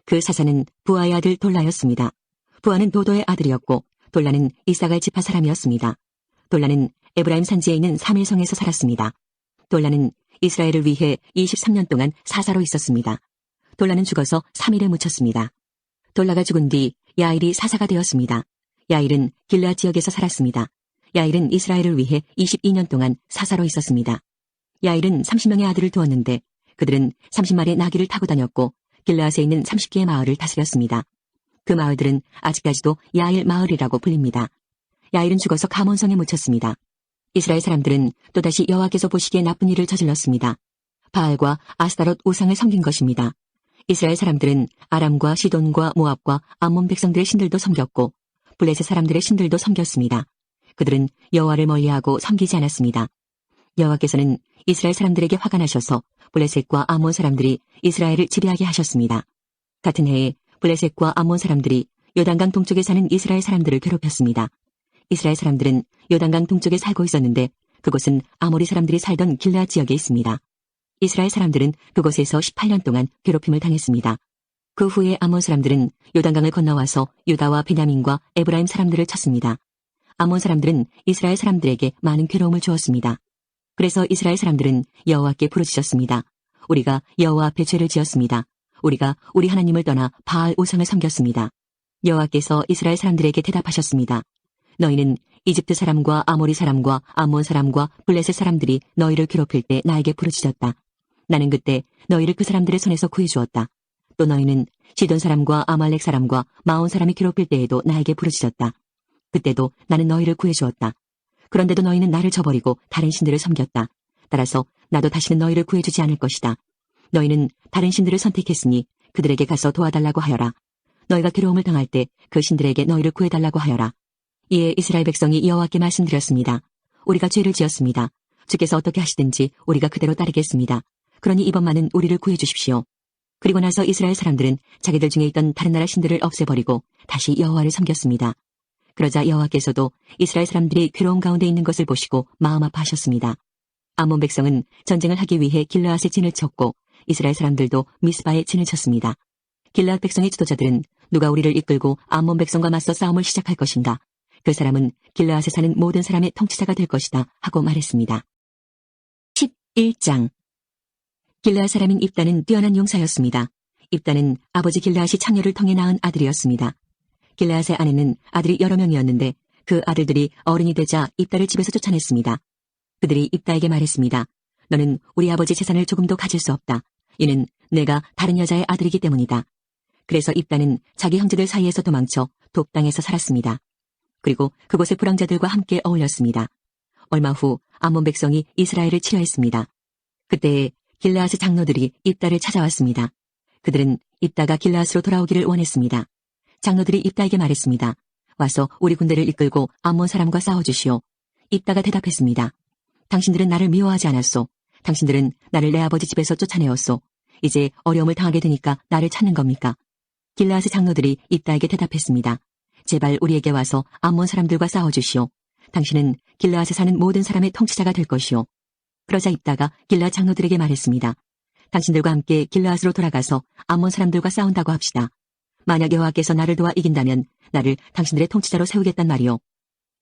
그 사사는 부아의 아들 돌라였습니다. 부아는 도도의 아들이었고 돌라는 이사갈 지파 사람이었습니다. 돌라는 에브라임 산지에 있는 사밀성에서 살았습니다. 돌라는 이스라엘을 위해 23년 동안 사사로 있었습니다. 돌라는 죽어서 3일에 묻혔습니다. 돌라가 죽은 뒤 야일이 사사가 되었습니다. 야일은 길르앗 지역에서 살았습니다. 야일은 이스라엘을 위해 22년 동안 사사로 있었습니다. 야일은 30명의 아들을 두었는데 그들은 30마리의 나귀를 타고 다녔고 길르앗에 있는 30개의 마을을 다스렸습니다. 그 마을들은 아직까지도 야일 마을이라고 불립니다. 야일은 죽어서 가몬성에 묻혔습니다. 이스라엘 사람들은 또다시 여호와께서 보시기에 나쁜 일을 저질렀습니다. 바알과 아스타롯 우상을 섬긴 것입니다. 이스라엘 사람들은 아람과 시돈과 모압과 암몬 백성들의 신들도 섬겼고 블레셋 사람들의 신들도 섬겼습니다. 그들은 여호와를 멀리하고 섬기지 않았습니다. 여호와께서는 이스라엘 사람들에게 화가 나셔서 블레셋과 암몬 사람들이 이스라엘을 지배하게 하셨습니다. 같은 해에 블레셋과 암몬 사람들이 요단강 동쪽에 사는 이스라엘 사람들을 괴롭혔습니다. 이스라엘 사람들은 요단강 동쪽에 살고 있었는데 그곳은 아모리 사람들이 살던 길르앗 지역에 있습니다. 이스라엘 사람들은 그곳에서 18년 동안 괴롭힘을 당했습니다. 그 후에 암몬 사람들은 요단강을 건너와서 유다와 베냐민과 에브라임 사람들을 쳤습니다. 암몬 사람들은 이스라엘 사람들에게 많은 괴로움을 주었습니다. 그래서 이스라엘 사람들은 여호와께 부르짖었습니다. 우리가 여호와 앞에 죄를 지었습니다. 우리가 우리 하나님을 떠나 바알 우상을 섬겼습니다. 여호와께서 이스라엘 사람들에게 대답하셨습니다. 너희는 이집트 사람과 아모리 사람과 암몬 사람과 블레셋 사람들이 너희를 괴롭힐 때 나에게 부르짖었다. 나는 그때 너희를 그 사람들의 손에서 구해주었다. 또 너희는 시돈 사람과 아말렉 사람과 마온 사람이 괴롭힐 때에도 나에게 부르짖었다. 그때도 나는 너희를 구해주었다. 그런데도 너희는 나를 저버리고 다른 신들을 섬겼다. 따라서 나도 다시는 너희를 구해주지 않을 것이다. 너희는 다른 신들을 선택했으니 그들에게 가서 도와달라고 하여라. 너희가 괴로움을 당할 때 그 신들에게 너희를 구해달라고 하여라. 이에 이스라엘 백성이 여호와께 말씀드렸습니다. 우리가 죄를 지었습니다. 주께서 어떻게 하시든지 우리가 그대로 따르겠습니다. 그러니 이번만은 우리를 구해주십시오. 그리고 나서 이스라엘 사람들은 자기들 중에 있던 다른 나라 신들을 없애버리고 다시 여호와를 섬겼습니다. 그러자 여호와께서도 이스라엘 사람들이 괴로움 가운데 있는 것을 보시고 마음 아파하셨습니다. 암몬 백성은 전쟁을 하기 위해 길르앗에 진을 쳤고 이스라엘 사람들도 미스바에 진을 쳤습니다. 길르앗 백성의 지도자들은 누가 우리를 이끌고 암몬 백성과 맞서 싸움을 시작할 것인가? 그 사람은 길르앗에 사는 모든 사람의 통치자가 될 것이다 하고 말했습니다. 11장. 길르앗 사람인 입다는 뛰어난 용사였습니다. 입다는 아버지 길르앗이 창녀를 통해 낳은 아들이었습니다. 길르앗의 아내는 아들이 여러 명이었는데 그 아들들이 어른이 되자 입다를 집에서 쫓아냈습니다. 그들이 입다에게 말했습니다. 너는 우리 아버지 재산을 조금도 가질 수 없다. 이는 내가 다른 여자의 아들이기 때문이다. 그래서 입다는 자기 형제들 사이에서 도망쳐 돕당에서 살았습니다. 그리고 그곳의 불황자들과 함께 어울렸습니다. 얼마 후 암몬 백성이 이스라엘을 치려했습니다. 그때 길르앗의 장로들이 입다를 찾아왔습니다. 그들은 입다가 길르앗으로 돌아오기를 원했습니다. 장로들이 입다에게 말했습니다. 와서 우리 군대를 이끌고 암몬 사람과 싸워주시오. 입다가 대답했습니다. 당신들은 나를 미워하지 않았소. 당신들은 나를 내 아버지 집에서 쫓아내었소. 이제 어려움을 당하게 되니까 나를 찾는 겁니까? 길르앗의 장로들이 입다에게 대답했습니다. 제발 우리에게 와서 암몬 사람들과 싸워주시오. 당신은 길르앗에 사는 모든 사람의 통치자가 될 것이오. 그러자 입다가 길르앗 장로들에게 말했습니다. 당신들과 함께 길르앗으로 돌아가서 암몬 사람들과 싸운다고 합시다. 만약 여호와께서 나를 도와 이긴다면 나를 당신들의 통치자로 세우겠단 말이오.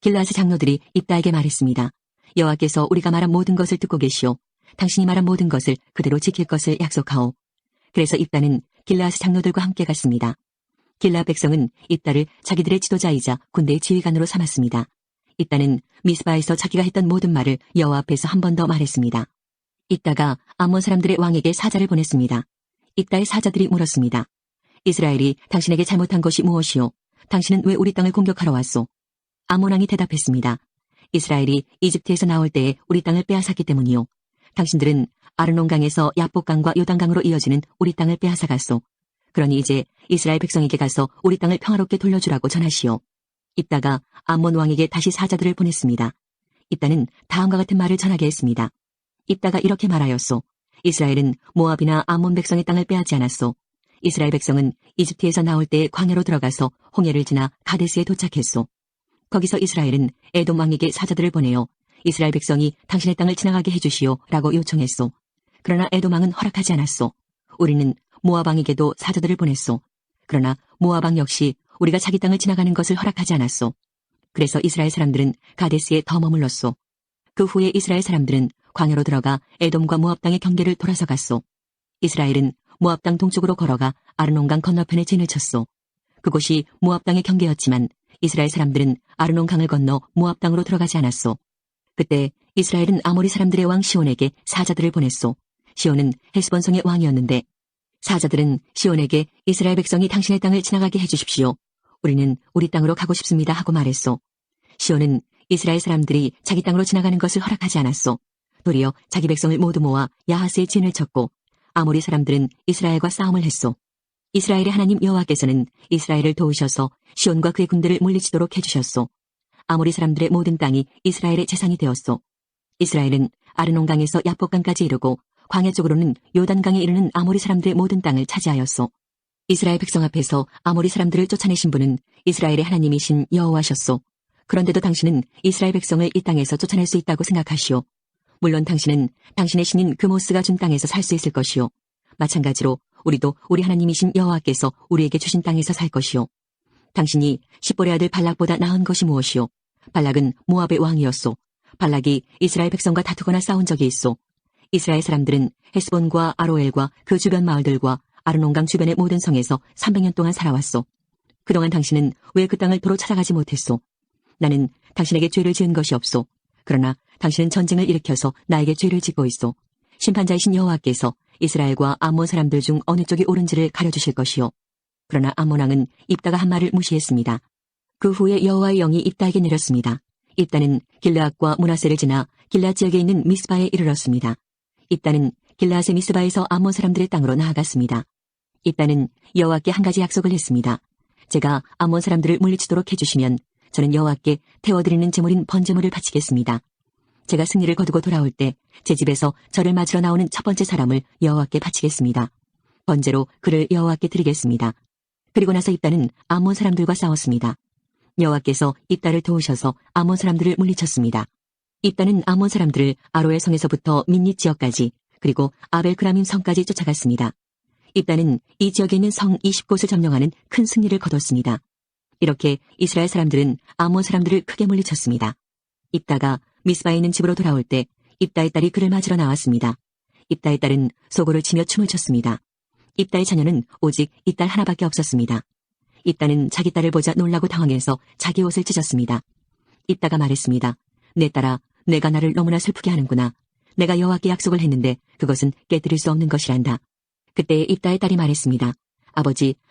길르앗의 장로들이 입다에게 말했습니다. 여호와께서 우리가 말한 모든 것을 듣고 계시오. 당신이 말한 모든 것을 그대로 지킬 것을 약속하오. 그래서 입다는 길르앗의 장로들과 함께 갔습니다. 길르앗 백성은 입다를 자기들의 지도자이자 군대의 지휘관으로 삼았습니다. 입다는 미스바에서 자기가 했던 모든 말을 여호와 앞에서 한 번 더 말했습니다. 입다가 암몬 사람들의 왕에게 사자를 보냈습니다. 입다의 사자들이 물었습니다. 이스라엘이 당신에게 잘못한 것이 무엇이오? 당신은 왜 우리 땅을 공격하러 왔소? 암몬 왕이 대답했습니다. 이스라엘이 이집트에서 나올 때에 우리 땅을 빼앗았기 때문이오. 당신들은 아르논강에서 야복강과 요단강으로 이어지는 우리 땅을 빼앗아갔소. 그러니 이제 이스라엘 백성에게 가서 우리 땅을 평화롭게 돌려주라고 전하시오. 입다가 암몬 왕에게 다시 사자들을 보냈습니다. 입다는 다음과 같은 말을 전하게 했습니다. 입다가 이렇게 말하였소. 이스라엘은 모압이나 암몬 백성의 땅을 빼앗지 않았소. 이스라엘 백성은 이집트에서 나올 때 광야로 들어가서 홍해를 지나 가데스에 도착했소. 거기서 이스라엘은 에돔 왕에게 사자들을 보내어 이스라엘 백성이 당신의 땅을 지나가게 해주시오 라고 요청했소. 그러나 에돔 왕은 허락하지 않았소. 우리는 모압 왕에게도 사자들을 보냈소. 그러나 모압 왕 역시 우리가 자기 땅을 지나가는 것을 허락하지 않았소. 그래서 이스라엘 사람들은 가데스에 더 머물렀소. 그 후에 이스라엘 사람들은 광야로 들어가 에돔과 모압 땅의 경계를 돌아서 갔소. 이스라엘은 모압 땅 동쪽으로 걸어가 아르논강 건너편에 진을 쳤소. 그곳이 모압 땅의 경계였지만 이스라엘 사람들은 아르논 강을 건너 모압 땅으로 들어가지 않았소. 그때 이스라엘은 아모리 사람들의 왕 시온에게 사자들을 보냈소. 시온은 헤스본성의 왕이었는데 사자들은 시온에게 이스라엘 백성이 당신의 땅을 지나가게 해주십시오. 우리는 우리 땅으로 가고 싶습니다 하고 말했소. 시온은 이스라엘 사람들이 자기 땅으로 지나가는 것을 허락하지 않았소. 도리어 자기 백성을 모두 모아 야하스에 진을 쳤고 아모리 사람들은 이스라엘과 싸움을 했소. 이스라엘의 하나님 여호와께서는 이스라엘을 도우셔서 시온과 그의 군대를 물리치도록 해주셨소. 아모리 사람들의 모든 땅이 이스라엘의 재산이 되었소. 이스라엘은 아르논강에서 야복강까지 이르고 광야 쪽으로는 요단강에 이르는 아모리 사람들의 모든 땅을 차지하였소. 이스라엘 백성 앞에서 아모리 사람들을 쫓아내신 분은 이스라엘의 하나님이신 여호와셨소. 그런데도 당신은 이스라엘 백성을 이 땅에서 쫓아낼 수 있다고 생각하시오. 물론 당신은 당신의 신인 그모스가 준 땅에서 살 수 있을 것이요. 마찬가지로 우리도 우리 하나님이신 여호와께서 우리에게 주신 땅에서 살 것이요. 당신이 십볼의 아들 발락보다 나은 것이 무엇이요? 발락은 모압의 왕이었소. 발락이 이스라엘 백성과 다투거나 싸운 적이 있소. 이스라엘 사람들은 헤스본과 아로엘과 그 주변 마을들과 아르논강 주변의 모든 성에서 300년 동안 살아왔소. 그동안 당신은 왜 그 땅을 도로 찾아가지 못했소? 나는 당신에게 죄를 지은 것이 없소. 그러나 당신은 전쟁을 일으켜서 나에게 죄를 짓고 있소. 심판자이신 여호와께서 이스라엘과 암몬 사람들 중 어느 쪽이 옳은지를 가려주실 것이요. 그러나 암몬 왕은 입다가 한 말을 무시했습니다. 그 후에 여호와의 영이 입다에게 내렸습니다. 입다는 길르앗과 므낫세를 지나 길르앗 지역에 있는 미스바에 이르렀습니다. 입다는 길르앗의 미스바에서 암몬 사람들의 땅으로 나아갔습니다. 입다는 여호와께 한 가지 약속을 했습니다. 제가 암몬 사람들을 물리치도록 해주시면 저는 여호와께 태워드리는 제물인 번제물을 바치겠습니다. 제가 승리를 거두고 돌아올 때 제 집에서 저를 맞으러 나오는 첫 번째 사람을 여호와께 바치겠습니다. 번제로 그를 여호와께 드리겠습니다. 그리고 나서 입다는 암몬 사람들과 싸웠습니다. 여호와께서 입다를 도우셔서 암몬 사람들을 물리쳤습니다. 입다는 암몬 사람들을 아로엘 성에서부터 민닛 지역까지 그리고 아벨크라밈 성까지 쫓아갔습니다. 입다는 이 지역에 있는 성 20곳을 점령하는 큰 승리를 거뒀습니다. 이렇게 이스라엘 사람들은 암몬 사람들을 크게 물리쳤습니다. 입다가 미스바에 있는 집으로 돌아올 때 입다의 딸이 그를 맞으러 나왔습니다. 입다의 딸은 소고를 치며 춤을 췄습니다. 입다의 자녀는 오직 이 딸 하나밖에 없었습니다. 입다는 자기 딸을 보자 놀라고 당황해서 자기 옷을 찢었습니다. 입다가 말했습니다. 내 딸아, 내가 나를 너무나 슬프게 하는구나. 내가 여호와께 약속을 했는데 그것은 깨뜨릴 수 없는 것이란다. 그때 입다의 딸이 말했습니다.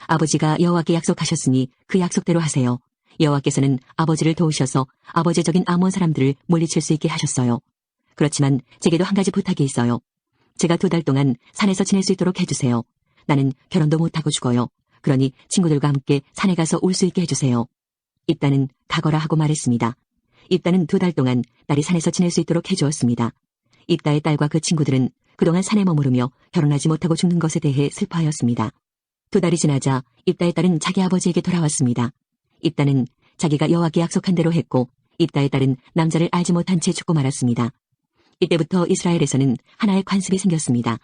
아버지가 여호와께 약속하셨으니 그 약속대로 하세요. 여호와께서는 아버지를 도우셔서 아버지의 적인 암몬 사람들을 물리칠 수 있게 하셨어요. 그렇지만 제게도 한 가지 부탁이 있어요. 제가 2달 동안 산에서 지낼 수 있도록 해주세요. 나는 결혼도 못하고 죽어요. 그러니 친구들과 함께 산에 가서 올 수 있게 해주세요. 입다는 가거라 하고 말했습니다. 입다는 2달 동안 딸이 산에서 지낼 수 있도록 해주었습니다. 입다의 딸과 그 친구들은 그동안 산에 머무르며 결혼하지 못하고 죽는 것에 대해 슬퍼하였습니다. 2달이 지나자 입다의 딸은 자기 아버지에게 돌아왔습니다. 입다는 자기가 여호와께 약속한 대로 했고 입다의 딸은 남자를 알지 못한 채 죽고 말았습니다. 이때부터 이스라엘에서는 하나의 관습이 생겼습니다.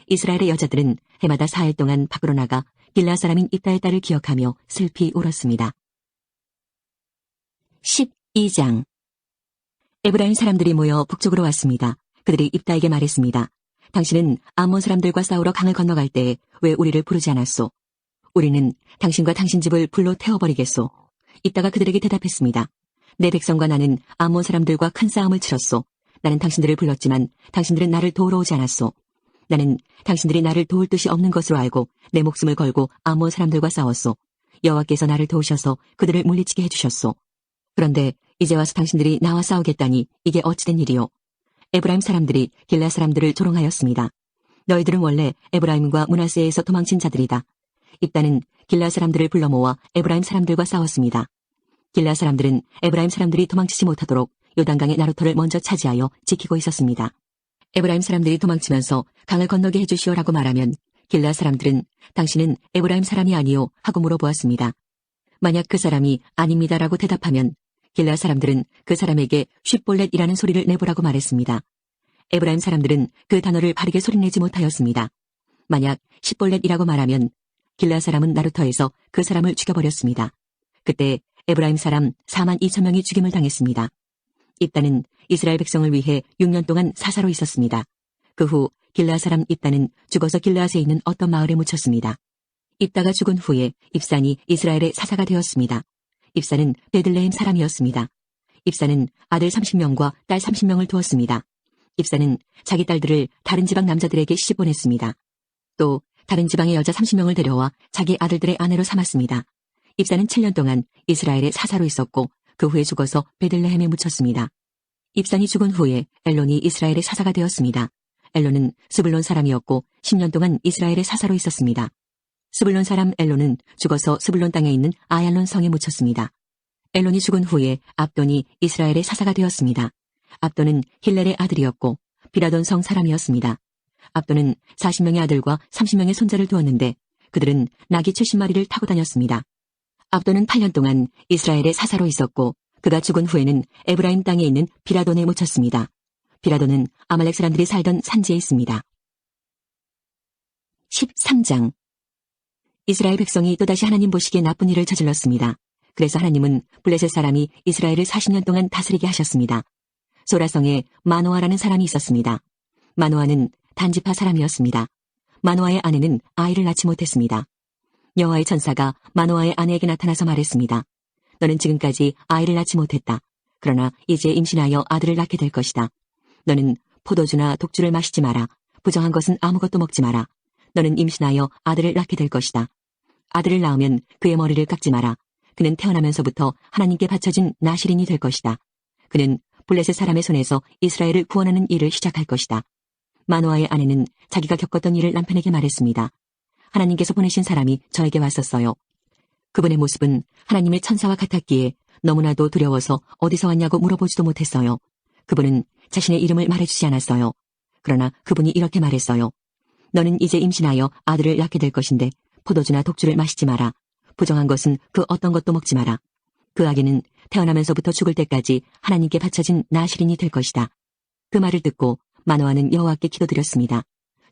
이스라엘의 여자들은 해마다 4일 동안 밖으로 나가 길르앗 사람인 입다의 딸을 기억하며 슬피 울었습니다. 12장 에브라임 사람들이 모여 북쪽으로 왔습니다. 그들이 입다에게 말했습니다. 당신은 암몬 사람들과 싸우러 강을 건너갈 때에 왜 우리를 부르지 않았소? 우리는 당신과 당신 집을 불로 태워버리겠소. 입다가 그들에게 대답했습니다. 내 백성과 나는 암몬 사람들과 큰 싸움을 치렀소. 나는 당신들을 불렀지만 당신들은 나를 도우러 오지 않았소. 나는 당신들이 나를 도울 뜻이 없는 것으로 알고 내 목숨을 걸고 암몬 사람들과 싸웠소. 여호와께서 나를 도우셔서 그들을 물리치게 해주셨소. 그런데 이제 와서 당신들이 나와 싸우겠다니 이게 어찌된 일이요? 에브라임 사람들이 길르앗 사람들을 조롱하였습니다. 너희들은 원래 에브라임과 므낫세에서 도망친 자들이다. 입다는 길르앗 사람들을 불러 모아 에브라임 사람들과 싸웠습니다. 길르앗 사람들은 에브라임 사람들이 도망치지 못하도록 요단강의 나루터를 먼저 차지하여 지키고 있었습니다. 에브라임 사람들이 도망치면서 강을 건너게 해주시오라고 말하면 길르앗 사람들은 당신은 에브라임 사람이 아니오 하고 물어보았습니다. 만약 그 사람이 아닙니다라고 대답하면 길르앗 사람들은 그 사람에게 쉿볼렛이라는 소리를 내보라고 말했습니다. 에브라임 사람들은 그 단어를 바르게 소리내지 못하였습니다. 만약 쉿볼렛이라고 말하면 길르앗 사람은 나루터에서 그 사람을 죽여버렸습니다. 그때 에브라임 사람 4만 2천 명이 죽임을 당했습니다. 입단은 이스라엘 백성을 위해 6년 동안 사사로 있었습니다. 그 후 길르앗 사람 입단은 죽어서 길르앗에 있는 어떤 마을에 묻혔습니다. 입다가 죽은 후에 입산이 이스라엘의 사사가 되었습니다. 입산은 베들레헴 사람이었습니다. 입산은 아들 30명과 딸 30명을 두었습니다. 입산은 자기 딸들을 다른 지방 남자들에게 시집 보냈습니다. 또 다른 지방의 여자 30명을 데려와 자기 아들들의 아내로 삼았습니다. 입산은 7년 동안 이스라엘의 사사로 있었고 그 후에 죽어서 베들레헴에 묻혔습니다. 입산이 죽은 후에 엘론이 이스라엘의 사사가 되었습니다. 엘론은 스불론 사람이었고 10년 동안 이스라엘의 사사로 있었습니다. 스불론 사람 엘론은 죽어서 스불론 땅에 있는 아얄론 성에 묻혔습니다. 엘론이 죽은 후에 압돈이 이스라엘의 사사가 되었습니다. 압돈은 힐렐의 아들이었고 비라돈 성 사람이었습니다. 압돈은 40명의 아들과 30명의 손자를 두었는데 그들은 나귀 70마리를 타고 다녔습니다. 압돈은 8년 동안 이스라엘의 사사로 있었고 그가 죽은 후에는 에브라임 땅에 있는 비라돈에 묻혔습니다. 비라돈은 아말렉 사람들이 살던 산지에 있습니다. 13장 이스라엘 백성이 또다시 하나님 보시기에 나쁜 일을 저질렀습니다. 그래서 하나님은 블레셋 사람이 이스라엘을 40년 동안 다스리게 하셨습니다. 소라성에 마노아라는 사람이 있었습니다. 마노아는 단지파 사람이었습니다. 마노아의 아내는 아이를 낳지 못했습니다. 여호와의 천사가 마노아의 아내에게 나타나서 말했습니다. 너는 지금까지 아이를 낳지 못했다. 그러나 이제 임신하여 아들을 낳게 될 것이다. 너는 포도주나 독주를 마시지 마라. 부정한 것은 아무것도 먹지 마라. 너는 임신하여 아들을 낳게 될 것이다. 아들을 낳으면 그의 머리를 깎지 마라. 그는 태어나면서부터 하나님께 바쳐진 나실인이 될 것이다. 그는 블레셋 사람의 손에서 이스라엘을 구원하는 일을 시작할 것이다. 마노아의 아내는 자기가 겪었던 일을 남편에게 말했습니다. 하나님께서 보내신 사람이 저에게 왔었어요. 그분의 모습은 하나님의 천사와 같았기에 너무나도 두려워서 어디서 왔냐고 물어보지도 못했어요. 그분은 자신의 이름을 말해주지 않았어요. 그러나 그분이 이렇게 말했어요. 너는 이제 임신하여 아들을 낳게 될 것인데 포도주나 독주를 마시지 마라. 부정한 것은 그 어떤 것도 먹지 마라. 그 아기는 태어나면서부터 죽을 때까지 하나님께 바쳐진 나실인이 될 것이다. 그 말을 듣고 마노아는 여호와께 기도드렸습니다.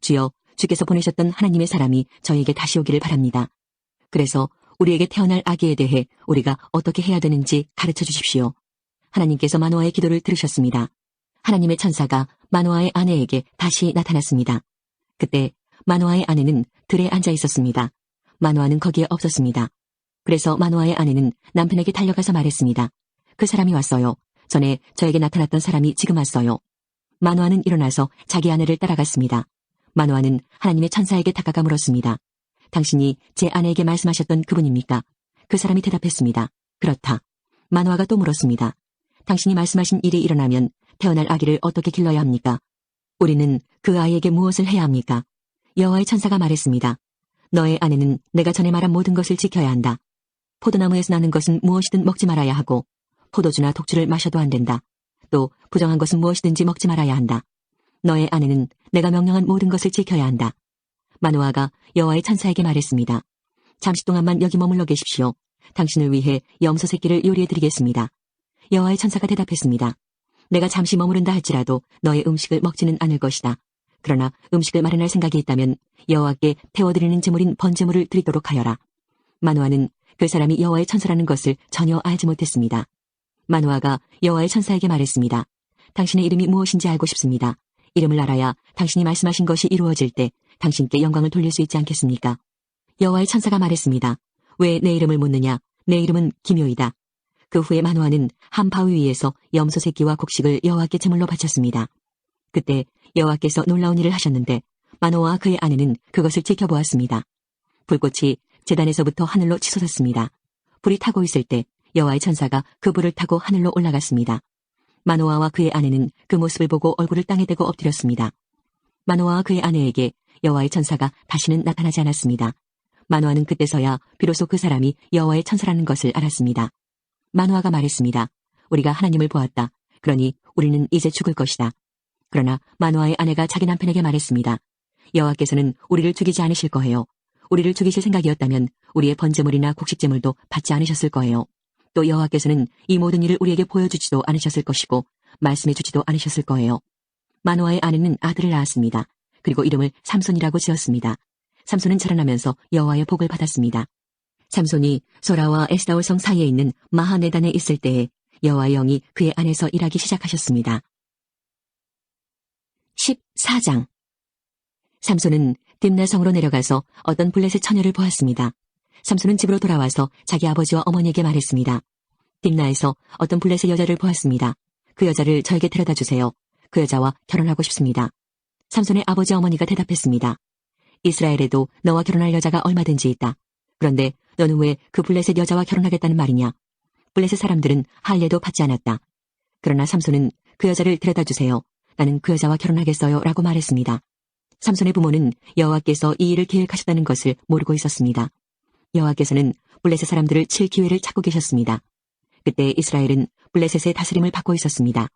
주여, 주께서 보내셨던 하나님의 사람이 저에게 다시 오기를 바랍니다. 그래서 우리에게 태어날 아기에 대해 우리가 어떻게 해야 되는지 가르쳐 주십시오. 하나님께서 마노아의 기도를 들으셨습니다. 하나님의 천사가 마노아의 아내에게 다시 나타났습니다. 그때 마노아의 아내는 들에 앉아 있었습니다. 마노아는 거기에 없었습니다. 그래서 마노아의 아내는 남편에게 달려가서 말했습니다. 그 사람이 왔어요. 전에 저에게 나타났던 사람이 지금 왔어요. 마노아는 일어나서 자기 아내를 따라갔습니다. 마노아는 하나님의 천사에게 다가가 물었습니다. 당신이 제 아내에게 말씀하셨던 그분입니까? 그 사람이 대답했습니다. 그렇다. 마노아가 또 물었습니다. 당신이 말씀하신 일이 일어나면 태어날 아기를 어떻게 길러야 합니까? 우리는 그 아이에게 무엇을 해야 합니까? 여호와의 천사가 말했습니다. 너의 아내는 내가 전에 말한 모든 것을 지켜야 한다. 포도나무에서 나는 것은 무엇이든 먹지 말아야 하고 포도주나 독주를 마셔도 안 된다. 또 부정한 것은 무엇이든지 먹지 말아야 한다. 너의 아내는 내가 명령한 모든 것을 지켜야 한다. 마노아가 여호와의 천사에게 말했습니다. 잠시 동안만 여기 머물러 계십시오. 당신을 위해 염소 새끼를 요리해드리겠습니다. 여호와의 천사가 대답했습니다. 내가 잠시 머무른다 할지라도 너의 음식을 먹지는 않을 것이다. 그러나 음식을 마련할 생각이 있다면 여호와께 태워드리는 제물인 번제물을 드리도록 하여라. 마노아는 그 사람이 여호와의 천사라는 것을 전혀 알지 못했습니다. 마노아가 여호와의 천사에게 말했습니다. 당신의 이름이 무엇인지 알고 싶습니다. 이름을 알아야 당신이 말씀하신 것이 이루어질 때 당신께 영광을 돌릴 수 있지 않겠습니까? 여호와의 천사가 말했습니다. 왜 내 이름을 묻느냐? 내 이름은 기묘이다. 그 후에 마노아는 한 바위 위에서 염소 새끼와 곡식을 여호와께 제물로 바쳤습니다. 그때 여호와께서 놀라운 일을 하셨는데 마노아와 그의 아내는 그것을 지켜보았습니다. 불꽃이 제단에서부터 하늘로 치솟았습니다. 불이 타고 있을 때 여호와의 천사가 그 불을 타고 하늘로 올라갔습니다. 마노아와 그의 아내는 그 모습을 보고 얼굴을 땅에 대고 엎드렸습니다. 마노아와 그의 아내에게 여호와의 천사가 다시는 나타나지 않았습니다. 마노아는 그때서야 비로소 그 사람이 여호와의 천사라는 것을 알았습니다. 마노아가 말했습니다. 우리가 하나님을 보았다. 그러니 우리는 이제 죽을 것이다. 그러나 마노아의 아내가 자기 남편에게 말했습니다. 여호와께서는 우리를 죽이지 않으실 거예요. 우리를 죽이실 생각이었다면 우리의 번제물이나 곡식제물도 받지 않으셨을 거예요. 또 여호와께서는 이 모든 일을 우리에게 보여주지도 않으셨을 것이고 말씀해주지도 않으셨을 거예요. 마노아의 아내는 아들을 낳았습니다. 그리고 이름을 삼손이라고 지었습니다. 삼손은 자라나면서 여호와의 복을 받았습니다. 삼손이 소라와 에스다올 성 사이에 있는 마하네단에 있을 때에 여호와의 영이 그의 안에서 일하기 시작하셨습니다. 14장. 삼손은 딥나 성으로 내려가서 어떤 블레셋 처녀를 보았습니다. 삼손은 집으로 돌아와서 자기 아버지와 어머니에게 말했습니다. 딥나에서 어떤 블레셋 여자를 보았습니다. 그 여자를 저에게 데려다 주세요. 그 여자와 결혼하고 싶습니다. 삼손의 아버지 어머니가 대답했습니다. 이스라엘에도 너와 결혼할 여자가 얼마든지 있다. 그런데 너는 왜 그 블레셋 여자와 결혼하겠다는 말이냐? 블레셋 사람들은 할례도 받지 않았다. 그러나 삼손은 그 여자를 데려다 주세요. 나는 그 여자와 결혼하겠어요. 라고 말했습니다. 삼손의 부모는 여호와께서 이 일을 계획하셨다는 것을 모르고 있었습니다. 여호와께서는 블레셋 사람들을 칠 기회를 찾고 계셨습니다. 그때 이스라엘은 블레셋의 다스림을 받고 있었습니다.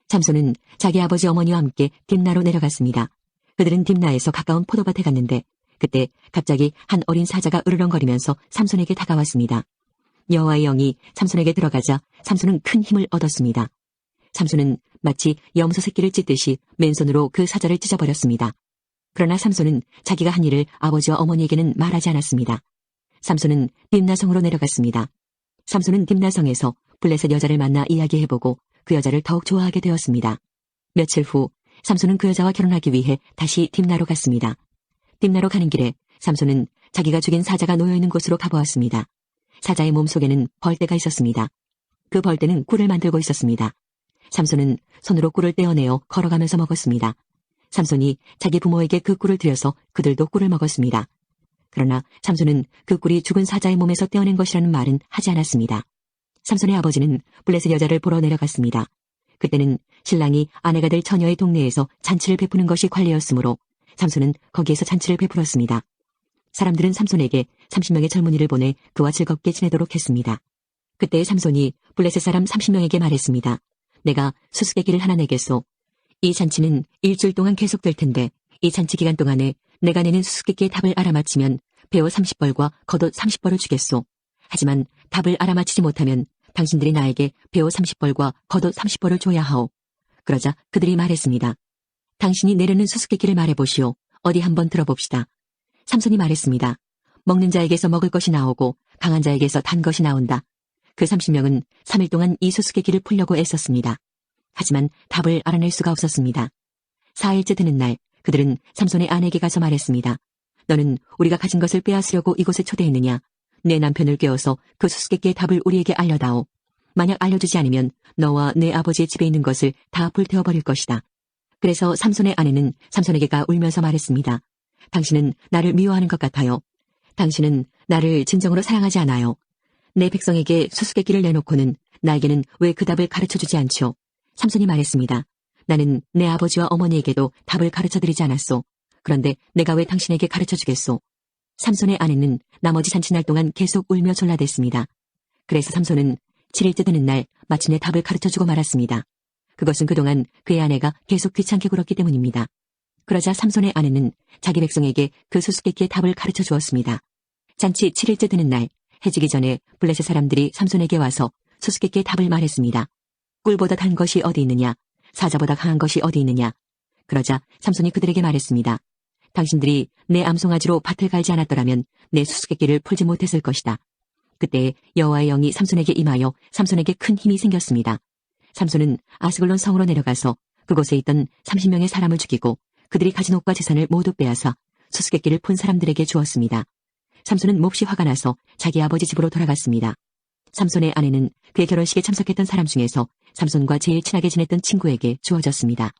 삼손은 자기 아버지 어머니와 함께 딥나로 내려갔습니다. 그들은 딥나에서 가까운 포도밭에 갔는데 그때 갑자기 한 어린 사자가 으르렁거리면서 삼손에게 다가왔습니다. 여호와의 영이 삼손에게 들어가자 삼손은 큰 힘을 얻었습니다. 삼손은 마치 염소 새끼를 찢듯이 맨손으로 그 사자를 찢어버렸습니다. 그러나 삼손은 자기가 한 일을 아버지와 어머니에게는 말하지 않았습니다. 삼손은 딥나성으로 내려갔습니다. 삼손은 딥나성에서 블레셋 여자를 만나 이야기해보고 그 여자를 더욱 좋아하게 되었습니다. 며칠 후 삼손은 그 여자와 결혼하기 위해 다시 딥나로 갔습니다. 딥나로 가는 길에 삼손은 자기가 죽인 사자가 놓여있는 곳으로 가보았습니다. 사자의 몸속에는 벌떼가 있었습니다. 그 벌떼는 꿀을 만들고 있었습니다. 삼손은 손으로 꿀을 떼어내어 걸어가면서 먹었습니다. 삼손이 자기 부모에게 그 꿀을 드려서 그들도 꿀을 먹었습니다. 그러나 삼손은 그 꿀이 죽은 사자의 몸에서 떼어낸 것이라는 말은 하지 않았습니다. 삼손의 아버지는 블레셋 여자를 보러 내려갔습니다. 그때는 신랑이 아내가 될 처녀의 동네에서 잔치를 베푸는 것이 관례였으므로 삼손은 거기에서 잔치를 베풀었습니다. 사람들은 삼손에게 30명의 젊은이를 보내 그와 즐겁게 지내도록 했습니다. 그때 삼손이 블레셋 사람 30명에게 말했습니다. 내가 수수께끼를 하나 내겠소. 이 잔치는 일주일 동안 계속될 텐데 이 잔치 기간 동안에 내가 내는 수수께끼의 답을 알아맞히면 배워 30벌과 겉옷 30벌을 주겠소. 하지만 답을 알아맞히지 못하면 당신들이 나에게 배워 30벌과 겉옷 30벌을 줘야 하오. 그러자 그들이 말했습니다. 당신이 내려는 수수께끼를 말해보시오. 어디 한번 들어봅시다. 삼손이 말했습니다. 먹는 자에게서 먹을 것이 나오고 강한 자에게서 단 것이 나온다. 그 30명은 3일 동안 이 수수께끼를 풀려고 애썼습니다. 하지만 답을 알아낼 수가 없었습니다. 4일째 되는 날 그들은 삼손의 아내에게 가서 말했습니다. 너는 우리가 가진 것을 빼앗으려고 이곳에 초대했느냐? 내 남편을 깨워서 그 수수께끼의 답을 우리에게 알려다오. 만약 알려주지 않으면 너와 내 아버지의 집에 있는 것을 다 불태워버릴 것이다. 그래서 삼손의 아내는 삼손에게가 울면서 말했습니다. 당신은 나를 미워하는 것 같아요. 당신은 나를 진정으로 사랑하지 않아요. 내 백성에게 수수께끼를 내놓고는 나에게는 왜 그 답을 가르쳐주지 않죠? 삼손이 말했습니다. 나는 내 아버지와 어머니에게도 답을 가르쳐드리지 않았소. 그런데 내가 왜 당신에게 가르쳐주겠소? 삼손의 아내는 나머지 잔치날 동안 계속 울며 졸라댔습니다. 그래서 삼손은 7일째 되는 날 마침내 답을 가르쳐주고 말았습니다. 그것은 그동안 그의 아내가 계속 귀찮게 굴었기 때문입니다. 그러자 삼손의 아내는 자기 백성에게 그 수수께끼의 답을 가르쳐 주었습니다. 잔치 7일째 되는 날 해지기 전에 블레셋 사람들이 삼손에게 와서 수수께끼의 답을 말했습니다. 꿀보다 단 것이 어디 있느냐? 사자보다 강한 것이 어디 있느냐? 그러자 삼손이 그들에게 말했습니다. 당신들이 내 암송아지로 밭을 갈지 않았더라면 내 수수께끼를 풀지 못했을 것이다. 그때 여호와의 영이 삼손에게 임하여 삼손에게 큰 힘이 생겼습니다. 삼손은 아스글론 성으로 내려가서 그곳에 있던 30명의 사람을 죽이고 그들이 가진 옷과 재산을 모두 빼앗아 수수께끼를 푼 사람들에게 주었습니다. 삼손은 몹시 화가 나서 자기 아버지 집으로 돌아갔습니다. 삼손의 아내는 그의 결혼식에 참석했던 사람 중에서 삼손과 제일 친하게 지냈던 친구에게 주어졌습니다.